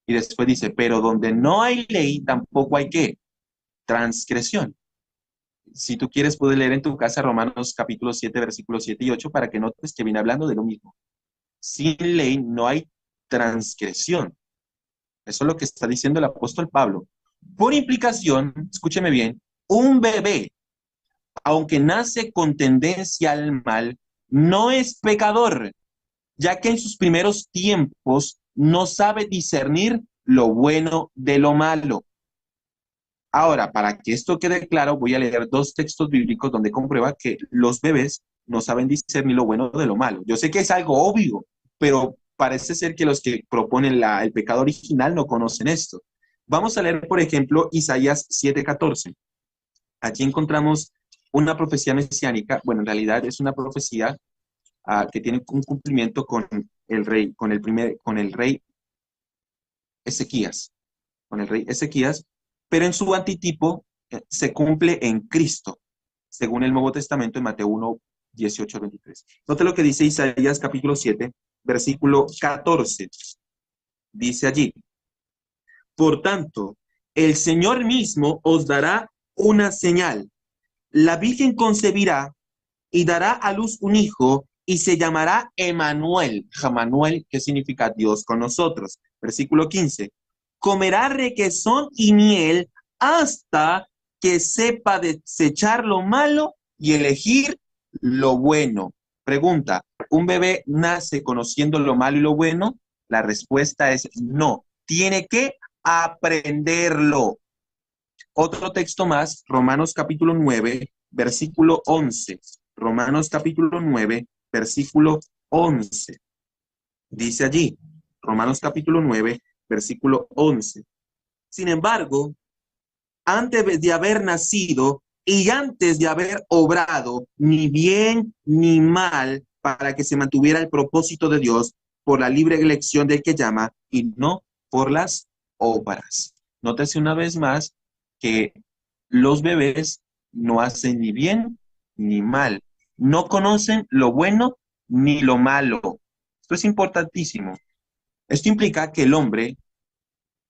Y después dice, pero donde no hay ley, tampoco hay ¿qué? Transgresión. Si tú quieres, puedes leer en tu casa Romanos capítulo 7, versículos 7 y 8 para que notes que viene hablando de lo mismo. Sin ley no hay transgresión. Eso es lo que está diciendo el apóstol Pablo. Por implicación, escúcheme bien, un bebé, aunque nace con tendencia al mal, no es pecador, ya que en sus primeros tiempos no sabe discernir lo bueno de lo malo. Ahora, para que esto quede claro, voy a leer dos textos bíblicos donde comprueba que los bebés no saben discernir lo bueno de lo malo. Yo sé que es algo obvio, pero parece ser que los que proponen el pecado original no conocen esto. Vamos a leer, por ejemplo, Isaías 7:14. Aquí encontramos una profecía mesiánica. Bueno, en realidad es una profecía que tiene un cumplimiento con el rey, con el rey Ezequías, pero en su antitipo se cumple en Cristo, según el Nuevo Testamento en Mateo 1, 18, 23. Note lo que dice Isaías capítulo 7, versículo 14. Dice allí: por tanto, el Señor mismo os dará una señal. La Virgen concebirá y dará a luz un hijo y se llamará Emanuel. Emanuel, ¿qué significa Dios con nosotros? Versículo 15. Comerá requesón y miel hasta que sepa desechar lo malo y elegir lo bueno. Pregunta: ¿un bebé nace conociendo lo malo y lo bueno? La respuesta es no. Tiene que aprenderlo. Otro texto más, Romanos capítulo 9, versículo 11. Romanos capítulo 9, versículo 11. Dice allí, Romanos capítulo 9, versículo 11. Sin embargo, antes de haber nacido y antes de haber obrado ni bien ni mal para que se mantuviera el propósito de Dios por la libre elección del que llama y no por las obras. Nótese una vez más que los bebés no hacen ni bien ni mal, no conocen lo bueno ni lo malo. Esto es importantísimo. Esto implica que el hombre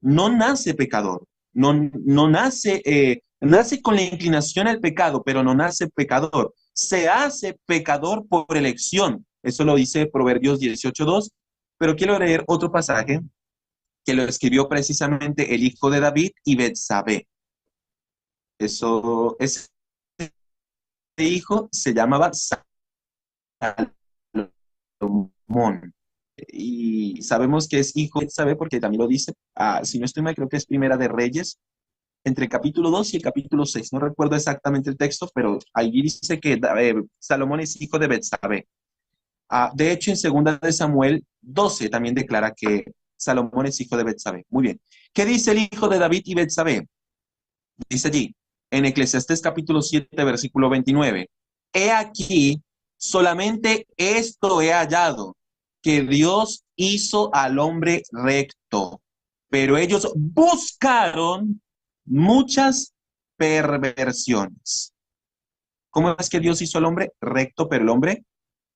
no nace pecador, no nace, nace con la inclinación al pecado, pero no nace pecador. Se hace pecador por elección. Eso lo dice Proverbios 18:2, pero quiero leer otro pasaje que lo escribió precisamente el hijo de David y Betsabé. Ese hijo se llamaba Salomón. Y sabemos que es hijo de Betsabé porque también lo dice, si no estoy mal, creo que es Primera de Reyes, entre el capítulo 2 y el capítulo 6. No recuerdo exactamente el texto, pero allí dice que Salomón es hijo de Betsabé. De hecho, en Segunda de Samuel 12 también declara que Salomón es hijo de Betsabé. Muy bien. ¿Qué dice el hijo de David y Betsabé? Dice allí, en Eclesiastés capítulo 7, versículo 29. He aquí, solamente esto he hallado, que Dios hizo al hombre recto, pero ellos buscaron muchas perversiones. ¿Cómo es que Dios hizo al hombre recto, pero el hombre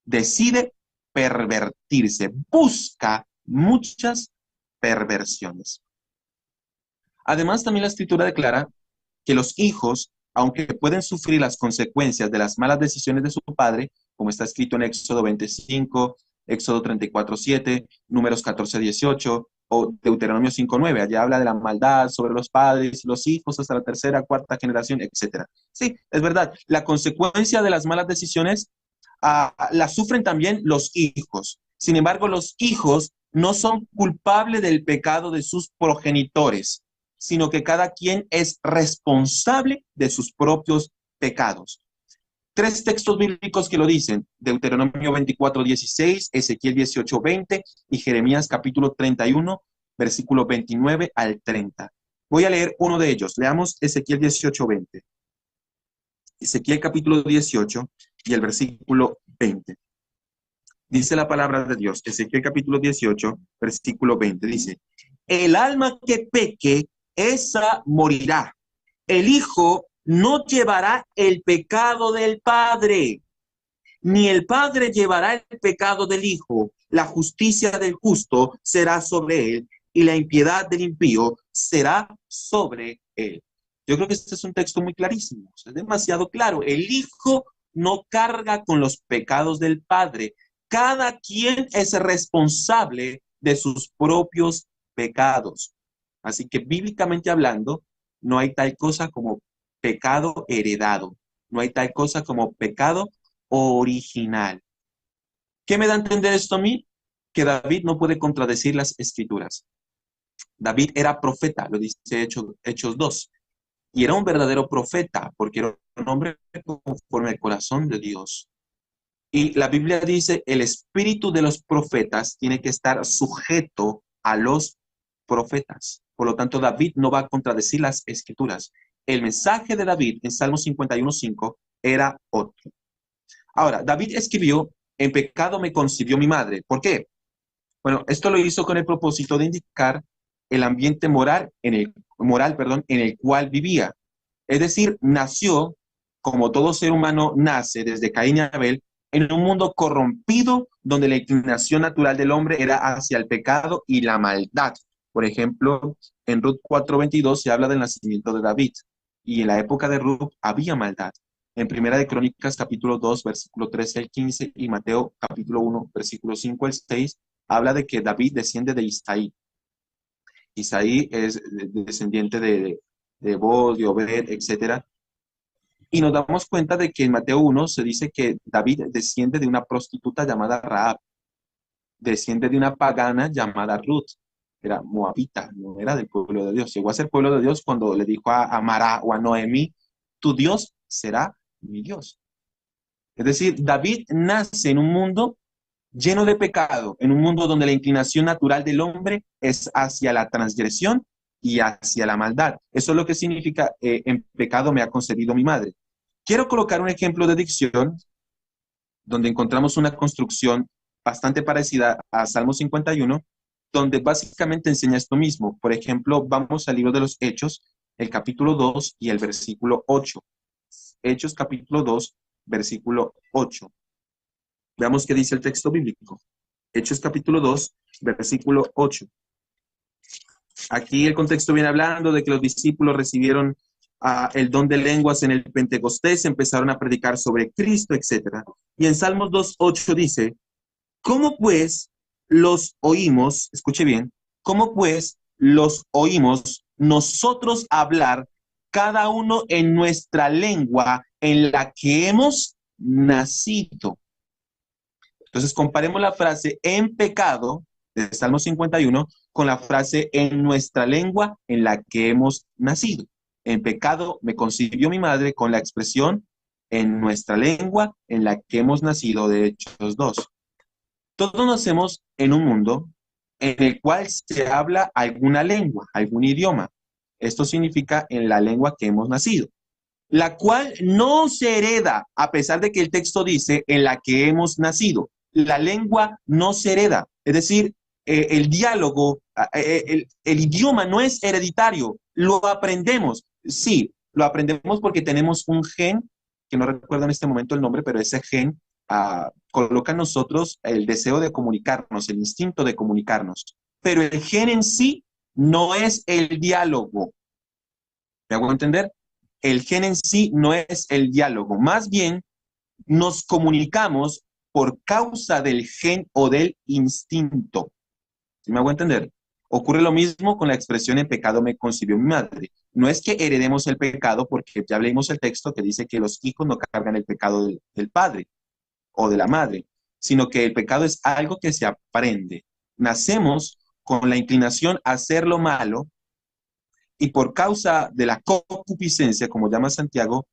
decide pervertirse, busca muchas perversiones? Además, también la Escritura declara que los hijos, aunque pueden sufrir las consecuencias de las malas decisiones de su padre, como está escrito en Éxodo 25, Éxodo 34:7, Números 14:18 o Deuteronomio 5:9, allá habla de la maldad sobre los padres y los hijos hasta la tercera, cuarta generación, etc. Sí, es verdad, la consecuencia de las malas decisiones la sufren también los hijos. Sin embargo, los hijos no son culpables del pecado de sus progenitores, sino que cada quien es responsable de sus propios pecados. 3 textos bíblicos que lo dicen: Deuteronomio 24:16, Ezequiel 18:20 y Jeremías capítulo 31, versículo 29 al 30. Voy a leer uno de ellos. Leamos Ezequiel 18:20. Ezequiel capítulo 18 y el versículo 20. Dice la palabra de Dios, Ezequiel capítulo 18, versículo 20, dice: el alma que peque, esa morirá. El hijo no llevará el pecado del padre, ni el padre llevará el pecado del hijo. La justicia del justo será sobre él, y la impiedad del impío será sobre él. Yo creo que este es un texto muy clarísimo, es demasiado claro. El hijo no carga con los pecados del padre. Cada quien es responsable de sus propios pecados. Así que bíblicamente hablando, no hay tal cosa como pecado heredado. No hay tal cosa como pecado original. ¿Qué me da a entender esto a mí? Que David no puede contradecir las escrituras. David era profeta, lo dice Hechos 2. Y era un verdadero profeta, porque era un hombre conforme al corazón de Dios. Y la Biblia dice, el espíritu de los profetas tiene que estar sujeto a los profetas. Por lo tanto, David no va a contradecir las escrituras. El mensaje de David en Salmo 51:5 era otro. Ahora, David escribió, en pecado me concibió mi madre. ¿Por qué? Bueno, esto lo hizo con el propósito de indicar el ambiente moral, en el cual vivía. Es decir, nació, como todo ser humano nace desde Caín y Abel, en un mundo corrompido donde la inclinación natural del hombre era hacia el pecado y la maldad. Por ejemplo, en Ruth 4:22 se habla del nacimiento de David, y en la época de Ruth había maldad. En Primera de Crónicas, capítulo 2, versículo 13 al 15, y Mateo, capítulo 1, versículo 5 al 6, habla de que David desciende de Isaí. Isaí es descendiente de Booz, de Obed, etcétera. Y nos damos cuenta de que en Mateo 1 se dice que David desciende de una prostituta llamada Rahab, desciende de una pagana llamada Ruth, era moabita, no era del pueblo de Dios. Llegó a ser pueblo de Dios cuando le dijo a Mara o a Noemí, tu Dios será mi Dios. Es decir, David nace en un mundo lleno de pecado, en un mundo donde la inclinación natural del hombre es hacia la transgresión y hacia la maldad. Eso es lo que significa, en pecado me ha concebido mi madre. Quiero colocar un ejemplo de dicción donde encontramos una construcción bastante parecida a Salmo 51, donde básicamente enseña esto mismo. Por ejemplo, vamos al libro de los Hechos, el capítulo 2 y el versículo 8. Hechos capítulo 2, versículo 8. Veamos qué dice el texto bíblico. Hechos capítulo 2, versículo 8. Aquí el contexto viene hablando de que los discípulos recibieron el don de lenguas en el Pentecostés, empezaron a predicar sobre Cristo, etc. Y en Salmos 2:8 dice, ¿cómo pues los oímos, escuche bien, cómo pues los oímos nosotros hablar cada uno en nuestra lengua en la que hemos nacido? Entonces comparemos la frase en pecado de Salmo 51 con la frase en nuestra lengua en la que hemos nacido. En pecado me concibió mi madre, con la expresión en nuestra lengua en la que hemos nacido de Hechos 2. Todos nacemos en un mundo en el cual se habla alguna lengua, algún idioma. Esto significa en la lengua que hemos nacido, la cual no se hereda, a pesar de que el texto dice en la que hemos nacido. La lengua no se hereda, es decir, el diálogo, el idioma no es hereditario, lo aprendemos. Sí, lo aprendemos porque tenemos un gen, que no recuerdo en este momento el nombre, pero ese gen coloca en nosotros el deseo de comunicarnos, el instinto de comunicarnos. Pero el gen en sí no es el diálogo. ¿Me hago entender? El gen en sí no es el diálogo. Más bien, nos comunicamos por causa del gen o del instinto. ¿Sí me hago entender? Ocurre lo mismo con la expresión en pecado me concibió mi madre. No es que heredemos el pecado, porque ya leímos el texto que dice que los hijos no cargan el pecado del padre o de la madre, sino que el pecado es algo que se aprende. Nacemos con la inclinación a hacer lo malo y por causa de la concupiscencia, como llama Santiago,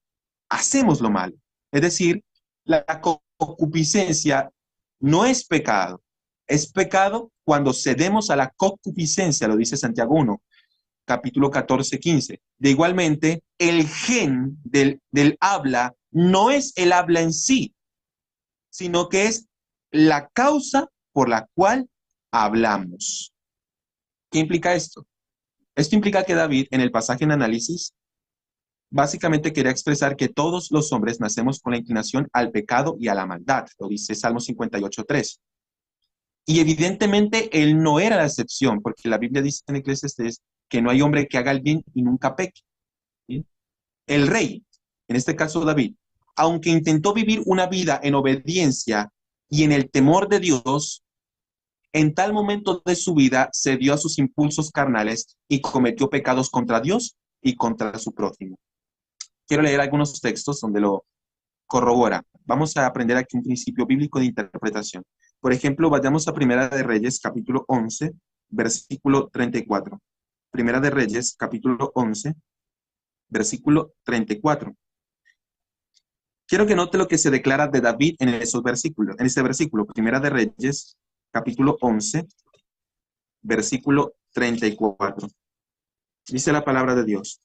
hacemos lo malo. Es decir, la concupiscencia no es pecado. Es pecado cuando cedemos a la concupiscencia, lo dice Santiago 1, capítulo 14-15. De igualmente, el gen del habla no es el habla en sí, sino que es la causa por la cual hablamos. ¿Qué implica esto? Esto implica que David, en el pasaje en análisis, básicamente quería expresar que todos los hombres nacemos con la inclinación al pecado y a la maldad, lo dice Salmo 58:3. Y evidentemente él no era la excepción, porque la Biblia dice en Eclesiastés que no hay hombre que haga el bien y nunca peque. ¿Sí? El rey, en este caso David, aunque intentó vivir una vida en obediencia y en el temor de Dios, en tal momento de su vida cedió a sus impulsos carnales y cometió pecados contra Dios y contra su prójimo. Quiero leer algunos textos donde lo corrobora. Vamos a aprender aquí un principio bíblico de interpretación. Por ejemplo, vayamos a Primera de Reyes, capítulo 11, versículo 34. Primera de Reyes, capítulo 11, versículo 34. Quiero que note lo que se declara de David en esos versículos, en este versículo, Primera de Reyes, capítulo 11, versículo 34. Dice la palabra de Dios: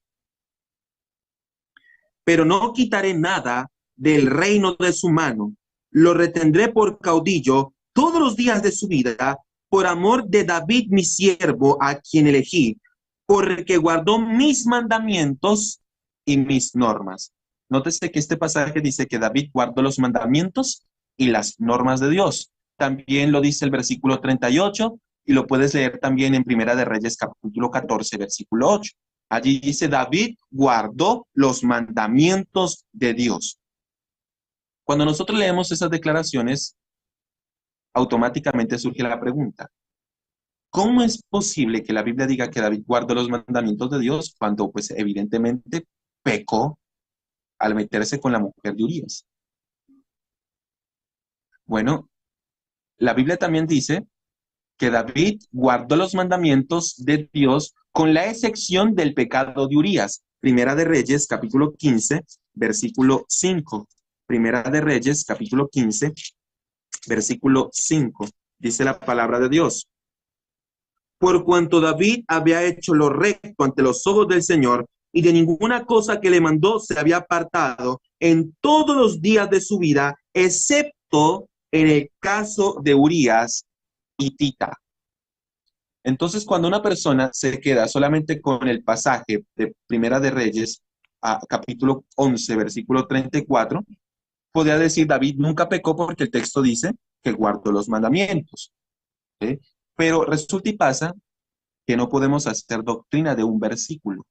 pero no quitaré nada del reino de su mano, lo retendré por caudillo todos los días de su vida, por amor de David mi siervo, a quien elegí, porque guardó mis mandamientos y mis normas. Nótese que este pasaje dice que David guardó los mandamientos y las normas de Dios. También lo dice el versículo 38 y lo puedes leer también en Primera de Reyes capítulo 14, versículo 8. Allí dice: David guardó los mandamientos de Dios. Cuando nosotros leemos esas declaraciones, automáticamente surge la pregunta: ¿cómo es posible que la Biblia diga que David guardó los mandamientos de Dios cuando, pues, evidentemente pecó al meterse con la mujer de Urías? Bueno, la Biblia también dice que David guardó los mandamientos de Dios con la excepción del pecado de Urías. Primera de Reyes, capítulo 15, versículo 5. Primera de Reyes, capítulo 15, versículo 5. Dice la palabra de Dios: por cuanto David había hecho lo recto ante los ojos del Señor, y de ninguna cosa que le mandó se había apartado en todos los días de su vida, excepto en el caso de Urías hitita. Entonces, cuando una persona se queda solamente con el pasaje de Primera de Reyes, capítulo 11, versículo 34, podría decir: David nunca pecó porque el texto dice que guardó los mandamientos. ¿Sí? Pero resulta y pasa que no podemos hacer doctrina de un versículo,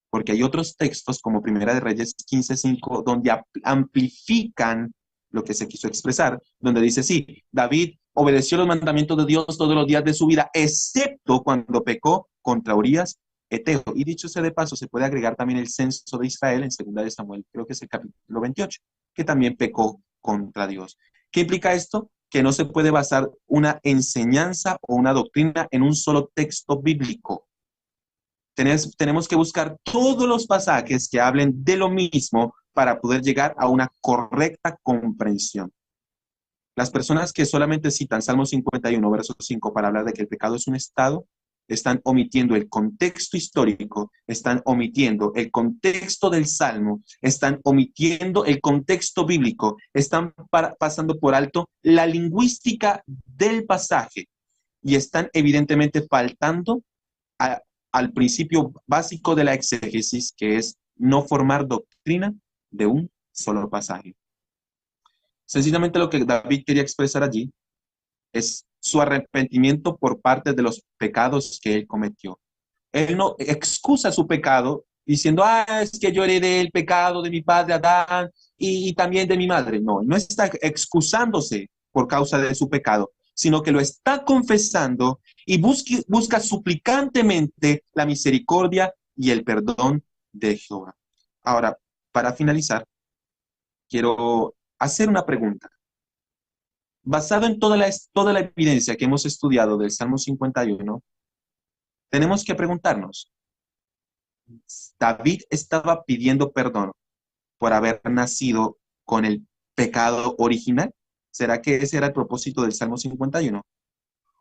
porque hay otros textos como Primera de Reyes 15:5 donde amplifican lo que se quiso expresar, donde dice: sí, David obedeció los mandamientos de Dios todos los días de su vida, excepto cuando pecó contra Urías Eteo. Y dicho sea de paso, se puede agregar también el censo de Israel en 2 de Samuel, creo que es el capítulo 28, que también pecó contra Dios. ¿Qué implica esto? Que no se puede basar una enseñanza o una doctrina en un solo texto bíblico. Tenemos que buscar todos los pasajes que hablen de lo mismo para poder llegar a una correcta comprensión. Las personas que solamente citan Salmo 51, verso 5 para hablar de que el pecado es un estado, están omitiendo el contexto histórico, están omitiendo el contexto del Salmo, están omitiendo el contexto bíblico, están pasando por alto la lingüística del pasaje y están evidentemente faltando al principio básico de la exégesis, que es no formar doctrina de un solo pasaje. Sencillamente lo que David quería expresar allí es su arrepentimiento por parte de los pecados que él cometió. Él no excusa su pecado diciendo: es que yo heredé el pecado de mi padre Adán y también de mi madre. No, no está excusándose por causa de su pecado, sino que lo está confesando y busca suplicantemente la misericordia y el perdón de Jehová. Ahora, para finalizar, quiero hacer una pregunta. Basado en toda la evidencia que hemos estudiado del Salmo 51, tenemos que preguntarnos: ¿David estaba pidiendo perdón por haber nacido con el pecado original? ¿Será que ese era el propósito del Salmo 51?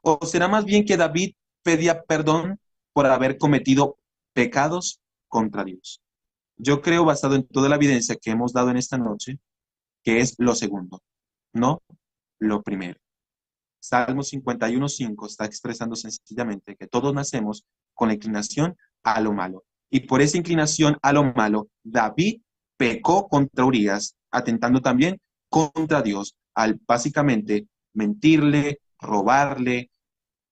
¿O será más bien que David pedía perdón por haber cometido pecados contra Dios? Yo creo, basado en toda la evidencia que hemos dado en esta noche, que es lo segundo, no lo primero. Salmo 51:5 está expresando sencillamente que todos nacemos con la inclinación a lo malo. Y por esa inclinación a lo malo, David pecó contra Urías, atentando también contra Dios, al básicamente mentirle, robarle,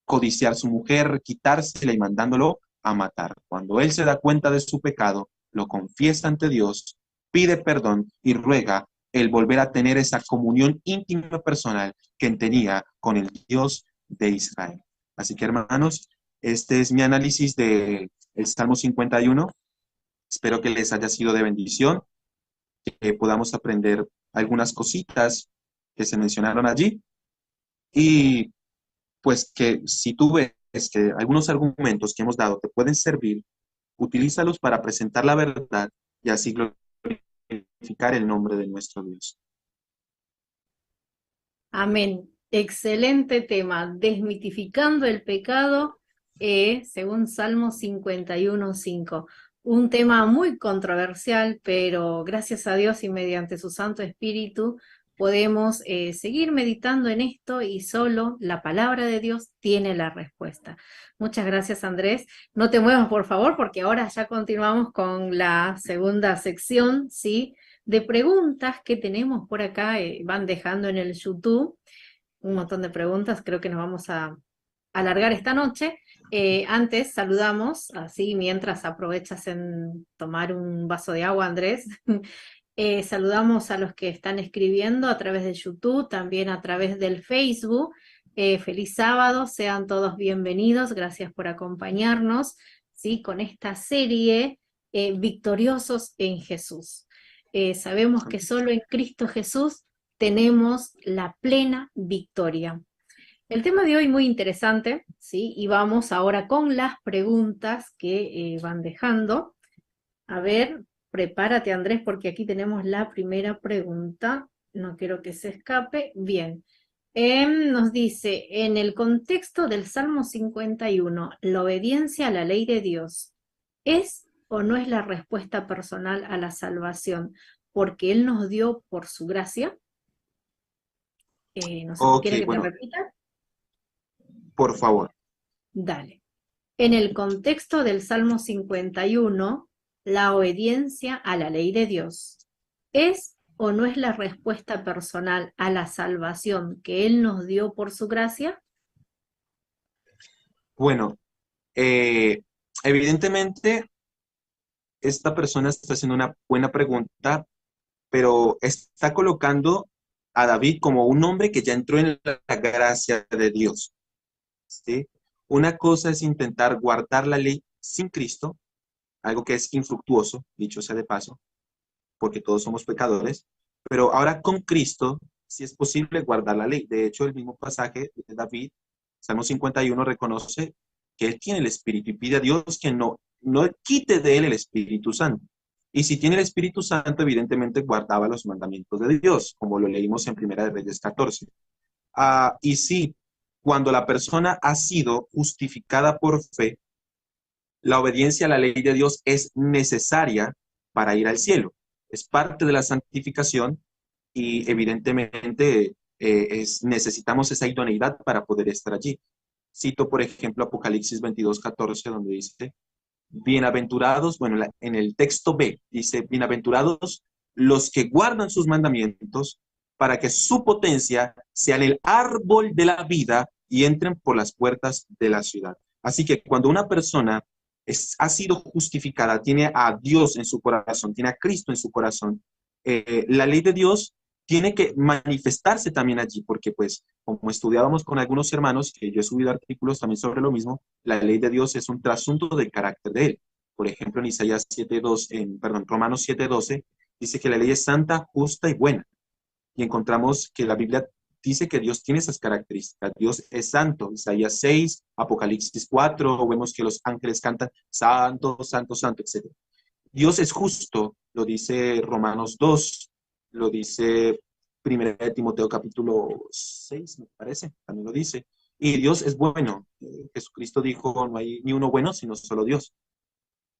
codiciar su mujer, quitársela y mandándolo a matar. Cuando él se da cuenta de su pecado, lo confiesa ante Dios, pide perdón y ruega el volver a tener esa comunión íntima personal que tenía con el Dios de Israel. Así que, hermanos, este es mi análisis del Salmo 51. Espero que les haya sido de bendición, que podamos aprender algunas cositas que se mencionaron allí. Y pues que si tú ves que algunos argumentos que hemos dado te pueden servir, utilízalos para presentar la verdad y así glorificar glorificar el nombre de nuestro Dios. Amén. Excelente tema, desmitificando el pecado, según Salmo 51:5. Un tema muy controversial, pero gracias a Dios y mediante su Santo Espíritu podemos seguir meditando en esto y solo la palabra de Dios tiene la respuesta. Muchas gracias, Andrés. No te muevas, por favor, porque ahora ya continuamos con la segunda sección, ¿sí?, de preguntas que tenemos por acá, van dejando en el YouTube un montón de preguntas, creo que nos vamos a alargar esta noche. Antes saludamos, así mientras aprovechas en tomar un vaso de agua, Andrés, saludamos a los que están escribiendo a través de YouTube, también a través del Facebook. Feliz sábado, sean todos bienvenidos, gracias por acompañarnos, ¿sí?, con esta serie Victoriosos en Jesús. Sabemos que solo en Cristo Jesús tenemos la plena victoria. El tema de hoy muy interesante, ¿sí? Y vamos ahora con las preguntas que van dejando. A ver, prepárate, Andrés, porque aquí tenemos la primera pregunta. No quiero que se escape. Bien. Nos dice, en el contexto del Salmo 51, ¿la obediencia a la ley de Dios es o no es la respuesta personal a la salvación porque Él nos dio por su gracia? No sé, Ok, ¿quiere que te bueno, repita? por favor. Dale. En el contexto del Salmo 51, la obediencia a la ley de Dios, ¿es o no es la respuesta personal a la salvación que Él nos dio por su gracia? Bueno, evidentemente esta persona está haciendo una buena pregunta, pero está colocando a David como un hombre que ya entró en la gracia de Dios, ¿sí? Una cosa es intentar guardar la ley sin Cristo, algo que es infructuoso, dicho sea de paso, porque todos somos pecadores, pero ahora con Cristo sí es posible guardar la ley. De hecho, el mismo pasaje de David, Salmo 51, reconoce que él tiene el Espíritu y pide a Dios que no quite de él el Espíritu Santo. Y si tiene el Espíritu Santo, evidentemente guardaba los mandamientos de Dios, como lo leímos en Primera de Reyes 14. Y sí, cuando la persona ha sido justificada por fe, la obediencia a la ley de Dios es necesaria para ir al cielo. Es parte de la santificación y evidentemente necesitamos esa idoneidad para poder estar allí. Cito, por ejemplo, Apocalipsis 22:14, donde dice, bienaventurados, bueno, en el texto B, dice, bienaventurados los que guardan sus mandamientos para que su potencia sea el árbol de la vida y entren por las puertas de la ciudad. Así que cuando una persona ha sido justificada, tiene a Dios en su corazón, tiene a Cristo en su corazón, la ley de Dios tiene que manifestarse también allí, porque pues como estudiábamos con algunos hermanos, que yo he subido artículos también sobre lo mismo, la ley de Dios es un trasunto del carácter de él. Por ejemplo, en Isaías 7:2, Romanos 7:12, dice que la ley es santa, justa y buena. Y encontramos que la Biblia dice que Dios tiene esas características. Dios es santo. Isaías 6, Apocalipsis 4, vemos que los ángeles cantan santo, santo, santo, etc. Dios es justo, lo dice Romanos 2, lo dice 1 Timoteo capítulo 6, me parece, también lo dice. Y Dios es bueno. Jesucristo dijo, no hay ni uno bueno, sino solo Dios.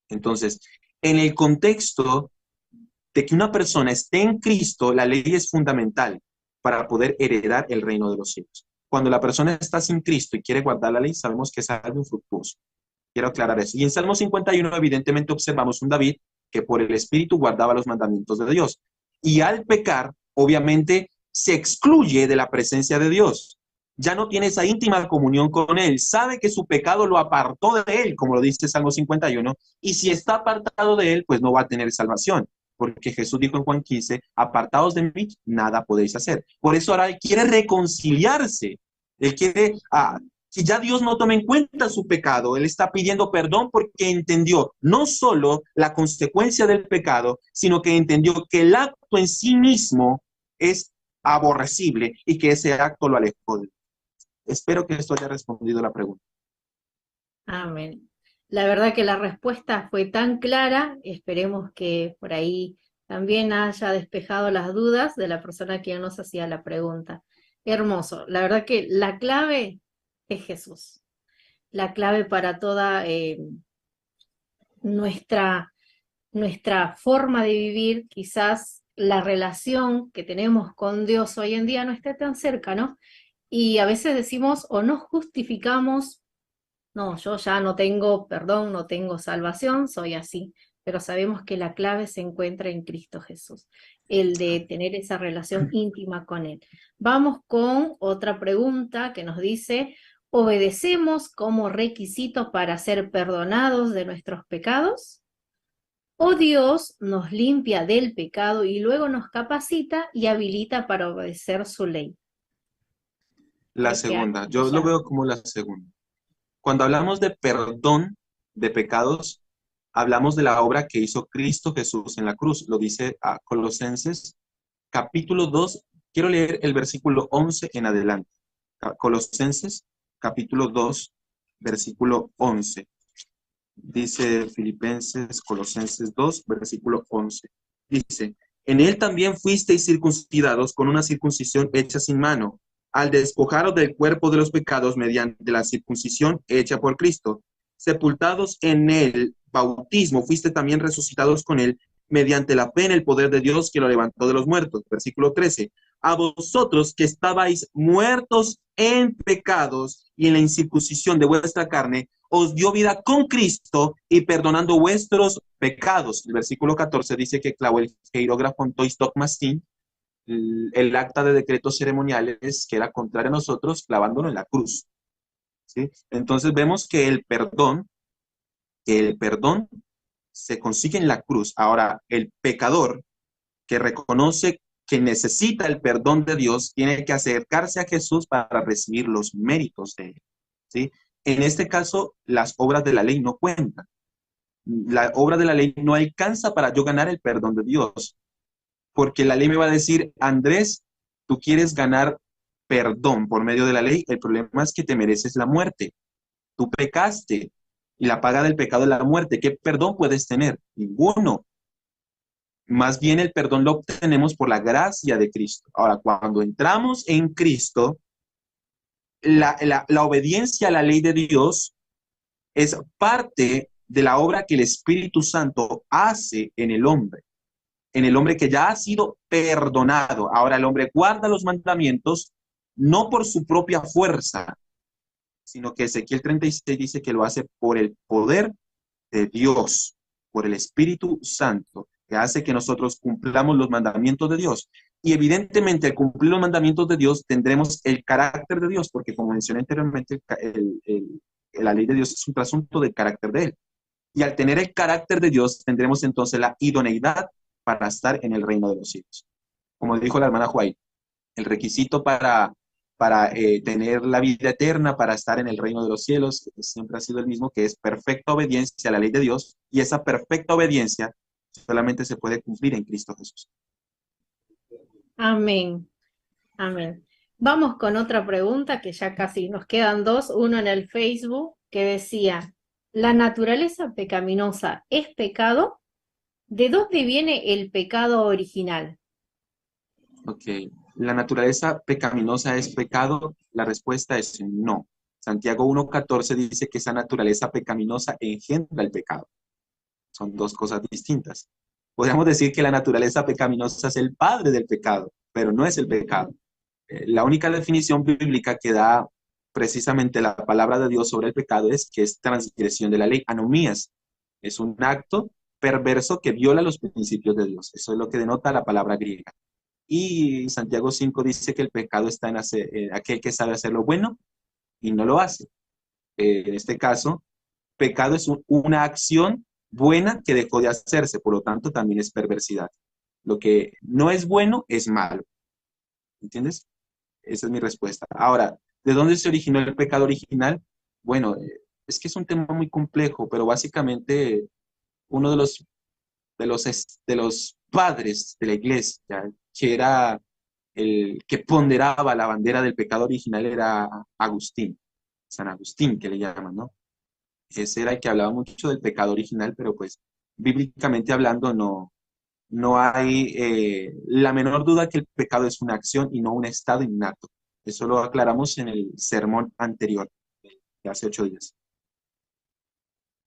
Entonces, en el contexto de que una persona esté en Cristo, la ley es fundamental para poder heredar el reino de los cielos. Cuando la persona está sin Cristo y quiere guardar la ley, sabemos que es algo infructuoso. Quiero aclarar eso. Y en Salmo 51, evidentemente, observamos un David que por el Espíritu guardaba los mandamientos de Dios. Y al pecar, obviamente, se excluye de la presencia de Dios. Ya no tiene esa íntima comunión con Él. Sabe que su pecado lo apartó de Él, como lo dice Salmo 51. Y si está apartado de Él, pues no va a tener salvación. Porque Jesús dijo en Juan 15, apartados de mí, nada podéis hacer. Por eso ahora Él quiere reconciliarse. Él quiere que ya Dios no tome en cuenta su pecado. Él está pidiendo perdón porque entendió no solo la consecuencia del pecado, sino que entendió que el acto en sí mismo es aborrecible y que ese acto lo alejó de él. Espero que esto haya respondido la pregunta. Amén. La verdad que la respuesta fue tan clara, esperemos que por ahí también haya despejado las dudas de la persona que nos hacía la pregunta. Hermoso. La verdad que la clave es Jesús. La clave para toda nuestra, nuestra forma de vivir, quizás la relación que tenemos con Dios hoy en día no esté tan cerca, ¿no? Y a veces decimos o nos justificamos, no, yo ya no tengo perdón, no tengo salvación, soy así, pero sabemos que la clave se encuentra en Cristo Jesús, el de tener esa relación íntima con Él. Vamos con otra pregunta que nos dice, ¿obedecemos como requisito para ser perdonados de nuestros pecados? ¿O Dios nos limpia del pecado y luego nos capacita y habilita para obedecer su ley? La Creo que segunda, aquí yo lo ya. veo como la segunda. Cuando hablamos de perdón de pecados, hablamos de la obra que hizo Cristo Jesús en la cruz. Lo dice a Colosenses capítulo 2. Quiero leer el versículo 11 en adelante. Colosenses capítulo 2, versículo 11. Dice Filipenses, Colosenses 2, versículo 11. Dice, en él también fuisteis circuncidados con una circuncisión hecha sin mano, al despojaros del cuerpo de los pecados mediante la circuncisión hecha por Cristo. Sepultados en el bautismo, fuiste también resucitados con él mediante la fe en el poder de Dios que lo levantó de los muertos. Versículo 13. A vosotros que estabais muertos en pecados y en la incircuncisión de vuestra carne, os dio vida con Cristo y perdonando vuestros pecados. El versículo 14 dice que clavó el jerógrafo en Tois Mastin, el acta de decretos ceremoniales que era contrario a nosotros, clavándolo en la cruz. ¿Sí? Entonces vemos que el perdón se consigue en la cruz. Ahora, el pecador que reconoce que necesita el perdón de Dios tiene que acercarse a Jesús para recibir los méritos de él. ¿Sí? En este caso, las obras de la ley no cuentan. La obra de la ley no alcanza para yo ganar el perdón de Dios, porque la ley me va a decir, Andrés, tú quieres ganar perdón por medio de la ley, el problema es que te mereces la muerte. Tú pecaste y la paga del pecado es la muerte. ¿Qué perdón puedes tener? Ninguno. Más bien el perdón lo obtenemos por la gracia de Cristo. Ahora, cuando entramos en Cristo, la obediencia a la ley de Dios es parte de la obra que el Espíritu Santo hace en el hombre que ya ha sido perdonado. Ahora el hombre guarda los mandamientos no por su propia fuerza, sino que Ezequiel 36 dice que lo hace por el poder de Dios, por el Espíritu Santo, que hace que nosotros cumplamos los mandamientos de Dios. Y evidentemente al cumplir los mandamientos de Dios tendremos el carácter de Dios, porque como mencioné anteriormente, la ley de Dios es un trasunto del carácter de Él. Y al tener el carácter de Dios tendremos entonces la idoneidad para estar en el reino de los cielos. Como dijo la hermana Juay, el requisito para tener la vida eterna, para estar en el reino de los cielos, siempre ha sido el mismo, que es perfecta obediencia a la ley de Dios, y esa perfecta obediencia solamente se puede cumplir en Cristo Jesús. Amén, amén. Vamos con otra pregunta que ya casi nos quedan dos, uno en el Facebook que decía, ¿la naturaleza pecaminosa es pecado? ¿De dónde viene el pecado original? Ok, ¿la naturaleza pecaminosa es pecado? La respuesta es no. Santiago 1:14 dice que esa naturaleza pecaminosa engendra el pecado. Son dos cosas distintas. Podríamos decir que la naturaleza pecaminosa es el padre del pecado, pero no es el pecado. La única definición bíblica que da precisamente la palabra de Dios sobre el pecado es que es transgresión de la ley, anomías. Es un acto perverso que viola los principios de Dios. Eso es lo que denota la palabra griega. Y Santiago 5 dice que el pecado está en aquel que sabe hacer lo bueno y no lo hace. En este caso, pecado es una acción buena que dejó de hacerse, por lo tanto también es perversidad. Lo que no es bueno es malo. ¿Entiendes? Esa es mi respuesta. Ahora, ¿de dónde se originó el pecado original? Bueno, es que es un tema muy complejo, pero básicamente uno de los padres de la iglesia, que era el que ponderaba la bandera del pecado original, era Agustín, San Agustín, que le llaman, ¿no? Ese era el que hablaba mucho del pecado original, pero pues bíblicamente hablando No hay la menor duda que el pecado es una acción y no un estado innato. Eso lo aclaramos en el sermón anterior, de hace 8 días.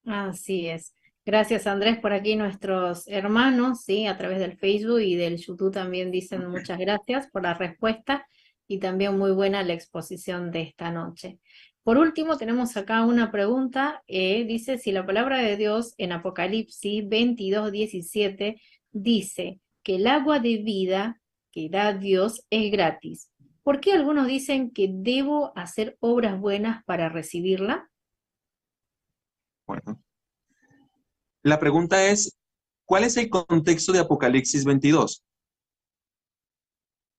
Así es. Gracias, Andrés. Por aquí nuestros hermanos, sí, a través del Facebook y del YouTube también dicen muchas gracias por la respuesta y también muy buena la exposición de esta noche. Por último, tenemos acá una pregunta. Dice si la palabra de Dios en Apocalipsis 22:17 dice que el agua de vida que da Dios es gratis. ¿Por qué algunos dicen que debo hacer obras buenas para recibirla? Bueno, la pregunta es, ¿cuál es el contexto de Apocalipsis 22?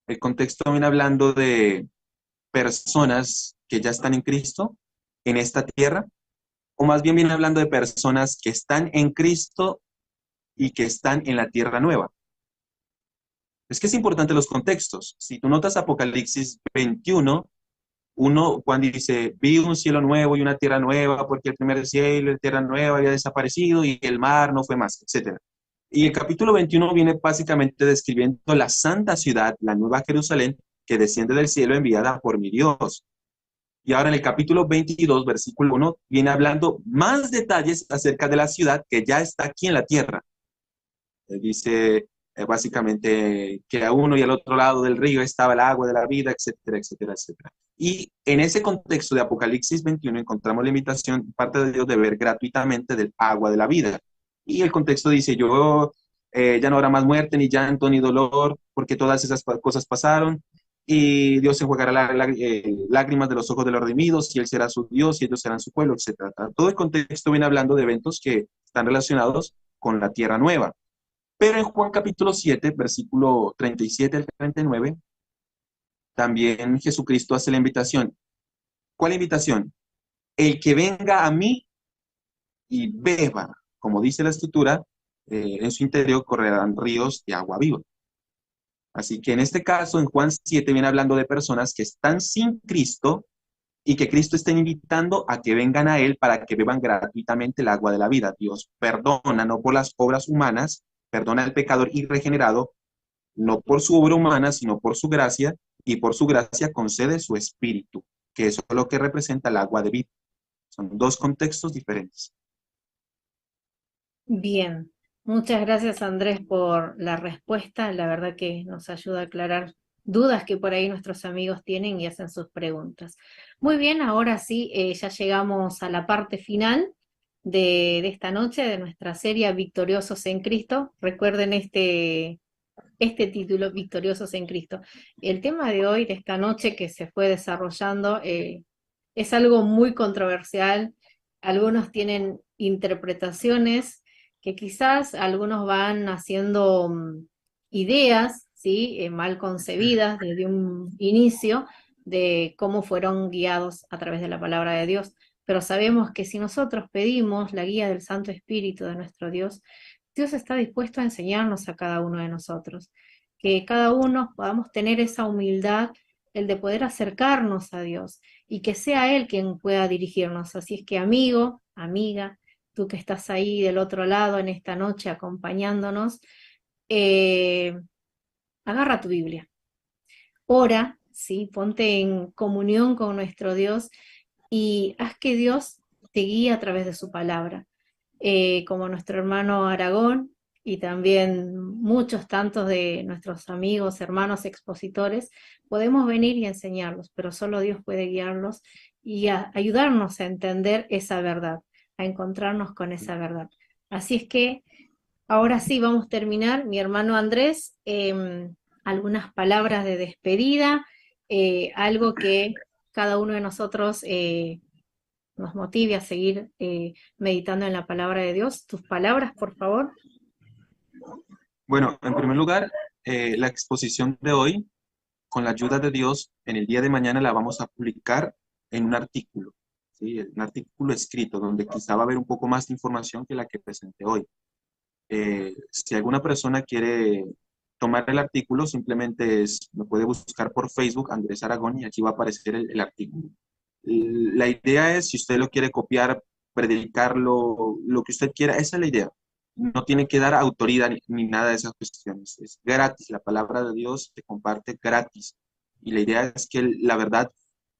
El contexto viene hablando de personas que ya están en Cristo en esta tierra, o más bien viene hablando de personas que están en Cristo y que están en la tierra nueva. Es que es importante los contextos. Si tú notas Apocalipsis 21, Juan dice, vi un cielo nuevo y una tierra nueva, porque el primer cielo y la tierra nueva había desaparecido y el mar no fue más, etcétera. Y el capítulo 21 viene básicamente describiendo la santa ciudad, la nueva Jerusalén, que desciende del cielo enviada por mi Dios. Y ahora en el capítulo 22, versículo 1, viene hablando más detalles acerca de la ciudad que ya está aquí en la tierra. Dice básicamente que a uno y al otro lado del río estaba el agua de la vida, etcétera, etcétera, etcétera. Y en ese contexto de Apocalipsis 21 encontramos la invitación, parte de Dios, de beber gratuitamente del agua de la vida. Y el contexto dice, yo ya no habrá más muerte, ni llanto, ni dolor, porque todas esas cosas pasaron, y Dios enjuagará lágrimas de los ojos de los redimidos, y Él será su Dios, y ellos serán su pueblo, etcétera. Todo el contexto viene hablando de eventos que están relacionados con la tierra nueva. Pero en Juan capítulo 7, versículo 37 al 39, también Jesucristo hace la invitación. ¿Cuál invitación? El que venga a mí y beba, como dice la escritura, en su interior correrán ríos de agua viva. Así que en este caso, en Juan 7, viene hablando de personas que están sin Cristo y que Cristo está invitando a que vengan a Él para que beban gratuitamente el agua de la vida. Dios perdona, no por las obras humanas, perdona al pecador irregenerado, no por su obra humana, sino por su gracia, y por su gracia concede su espíritu, que eso es lo que representa el agua de vida. Son dos contextos diferentes. Bien, muchas gracias Andrés por la respuesta. La verdad que nos ayuda a aclarar dudas que por ahí nuestros amigos tienen y hacen sus preguntas. Muy bien, ahora sí, ya llegamos a la parte final de esta noche de nuestra serie Victoriosos en Cristo. Recuerden este título, Victoriosos en Cristo. El tema de hoy, de esta noche que se fue desarrollando, es algo muy controversial. Algunos tienen interpretaciones que quizás algunos van haciendo ideas, ¿sí? Mal concebidas desde un inicio de cómo fueron guiados a través de la palabra de Dios. Pero sabemos que si nosotros pedimos la guía del Santo Espíritu de nuestro Dios, Dios está dispuesto a enseñarnos a cada uno de nosotros, que cada uno podamos tener esa humildad, el de poder acercarnos a Dios y que sea Él quien pueda dirigirnos. Así es que amigo, amiga, tú que estás ahí del otro lado en esta noche acompañándonos, agarra tu Biblia, ora, ¿sí? Ponte en comunión con nuestro Dios y haz que Dios te guíe a través de su palabra. Como nuestro hermano Aragón y también muchos tantos de nuestros amigos, hermanos expositores, podemos venir y enseñarlos, pero solo Dios puede guiarlos y ayudarnos a entender esa verdad, a encontrarnos con esa verdad. Así es que ahora sí vamos a terminar. Mi hermano Andrés, algunas palabras de despedida, algo que cada uno de nosotros nos motive a seguir meditando en la palabra de Dios. Tus palabras, por favor. Bueno, en primer lugar, la exposición de hoy, con la ayuda de Dios, en el día de mañana la vamos a publicar en un artículo, ¿sí? Un artículo escrito, donde quizá va a haber un poco más de información que la que presenté hoy. Si alguna persona quiere tomar el artículo, simplemente me puede buscar por Facebook, Andrés Aragón, y aquí va a aparecer el artículo. La idea es, si usted lo quiere copiar, predicarlo, lo que usted quiera, esa es la idea. no tiene que dar autoridad ni nada de esas cuestiones. Es gratis, la palabra de Dios se comparte gratis. Y la idea es que la verdad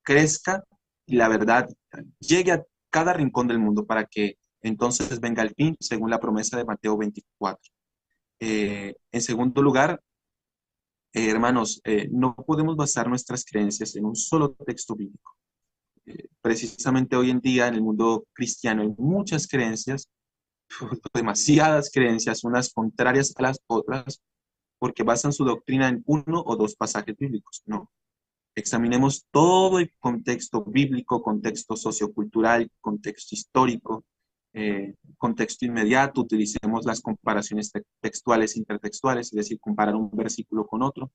crezca y la verdad llegue a cada rincón del mundo para que entonces venga el fin, según la promesa de Mateo 24. En segundo lugar, hermanos, no podemos basar nuestras creencias en un solo texto bíblico. Precisamente hoy en día en el mundo cristiano hay muchas creencias, demasiadas creencias, unas contrarias a las otras, porque basan su doctrina en uno o dos pasajes bíblicos. No. Examinemos todo el contexto bíblico, contexto sociocultural, contexto histórico, contexto inmediato, utilicemos las comparaciones textuales, intertextuales, es decir, comparar un versículo con otro.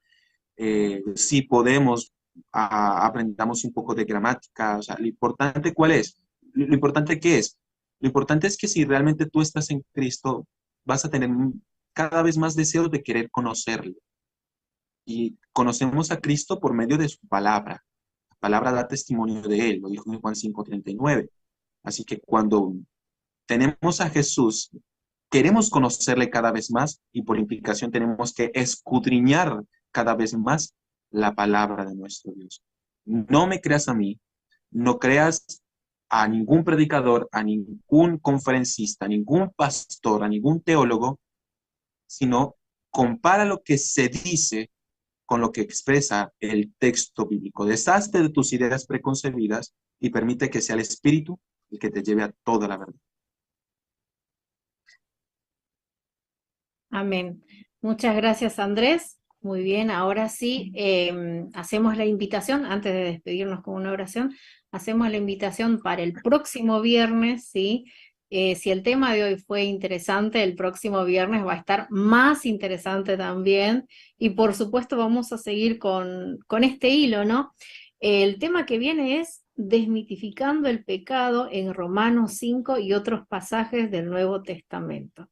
Si podemos, aprendamos un poco de gramática. O sea, lo importante, ¿cuál es? Lo importante, ¿qué es? Lo importante es que si realmente tú estás en Cristo, vas a tener cada vez más deseos de querer conocerlo. Y conocemos a Cristo por medio de su palabra. La palabra da testimonio de él, lo dijo en Juan 5:39. Así que cuando tenemos a Jesús, queremos conocerle cada vez más y por implicación tenemos que escudriñar cada vez más la palabra de nuestro Dios. No me creas a mí, no creas a ningún predicador, a ningún conferencista, a ningún pastor, a ningún teólogo, sino compara lo que se dice con lo que expresa el texto bíblico. Deshazte de tus ideas preconcebidas y permite que sea el Espíritu el que te lleve a toda la verdad. Amén. Muchas gracias, Andrés. Muy bien, ahora sí, hacemos la invitación, antes de despedirnos con una oración, hacemos la invitación para el próximo viernes, ¿sí? Si el tema de hoy fue interesante, el próximo viernes va a estar más interesante también, y por supuesto vamos a seguir con este hilo, ¿no? El tema que viene es desmitificando el pecado en Romanos 5 y otros pasajes del Nuevo Testamento.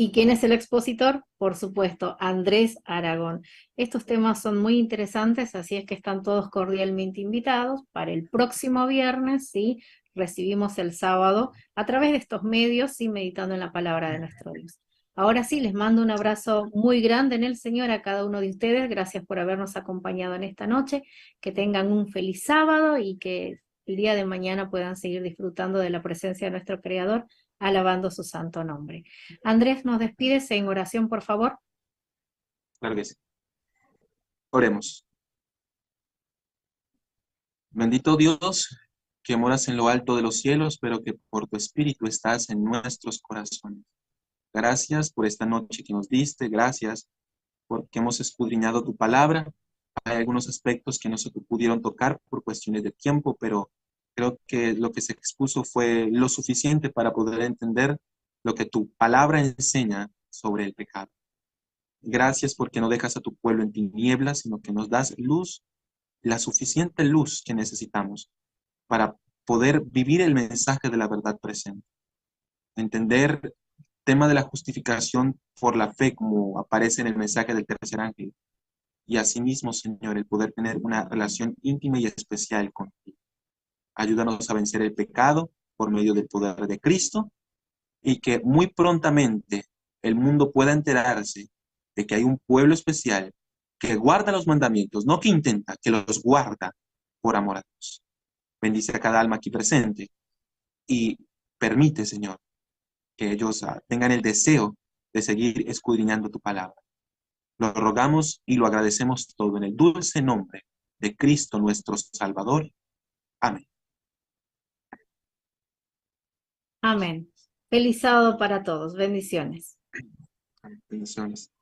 ¿Y quién es el expositor? Por supuesto, Andrés Aragón. Estos temas son muy interesantes, así es que están todos cordialmente invitados para el próximo viernes, ¿sí? Recibimos el sábado a través de estos medios, ¿sí? Meditando en la palabra de nuestro Dios. Ahora sí, les mando un abrazo muy grande en el Señor a cada uno de ustedes. Gracias por habernos acompañado en esta noche. Que tengan un feliz sábado y que el día de mañana puedan seguir disfrutando de la presencia de nuestro Creador, alabando su santo nombre. Andrés, ¿nos despides en oración, por favor? Claro que sí. Oremos. Bendito Dios, que moras en lo alto de los cielos, pero que por tu Espíritu estás en nuestros corazones. Gracias por esta noche que nos diste, gracias porque hemos escudriñado tu palabra. Hay algunos aspectos que no se pudieron tocar por cuestiones de tiempo, pero creo que lo que se expuso fue lo suficiente para poder entender lo que tu palabra enseña sobre el pecado. Gracias porque no dejas a tu pueblo en tinieblas, sino que nos das luz, la suficiente luz que necesitamos para poder vivir el mensaje de la verdad presente. Entender el tema de la justificación por la fe, como aparece en el mensaje del tercer ángel. Y asimismo, Señor, el poder tener una relación íntima y especial contigo. Ayúdanos a vencer el pecado por medio del poder de Cristo y que muy prontamente el mundo pueda enterarse de que hay un pueblo especial que guarda los mandamientos, no que intenta, que los guarda por amor a Dios. Bendice a cada alma aquí presente y permite, Señor, que ellos tengan el deseo de seguir escudriñando tu palabra. Lo rogamos y lo agradecemos todo en el dulce nombre de Cristo nuestro Salvador. Amén. Amén. Feliz sábado para todos. Bendiciones. Bendiciones.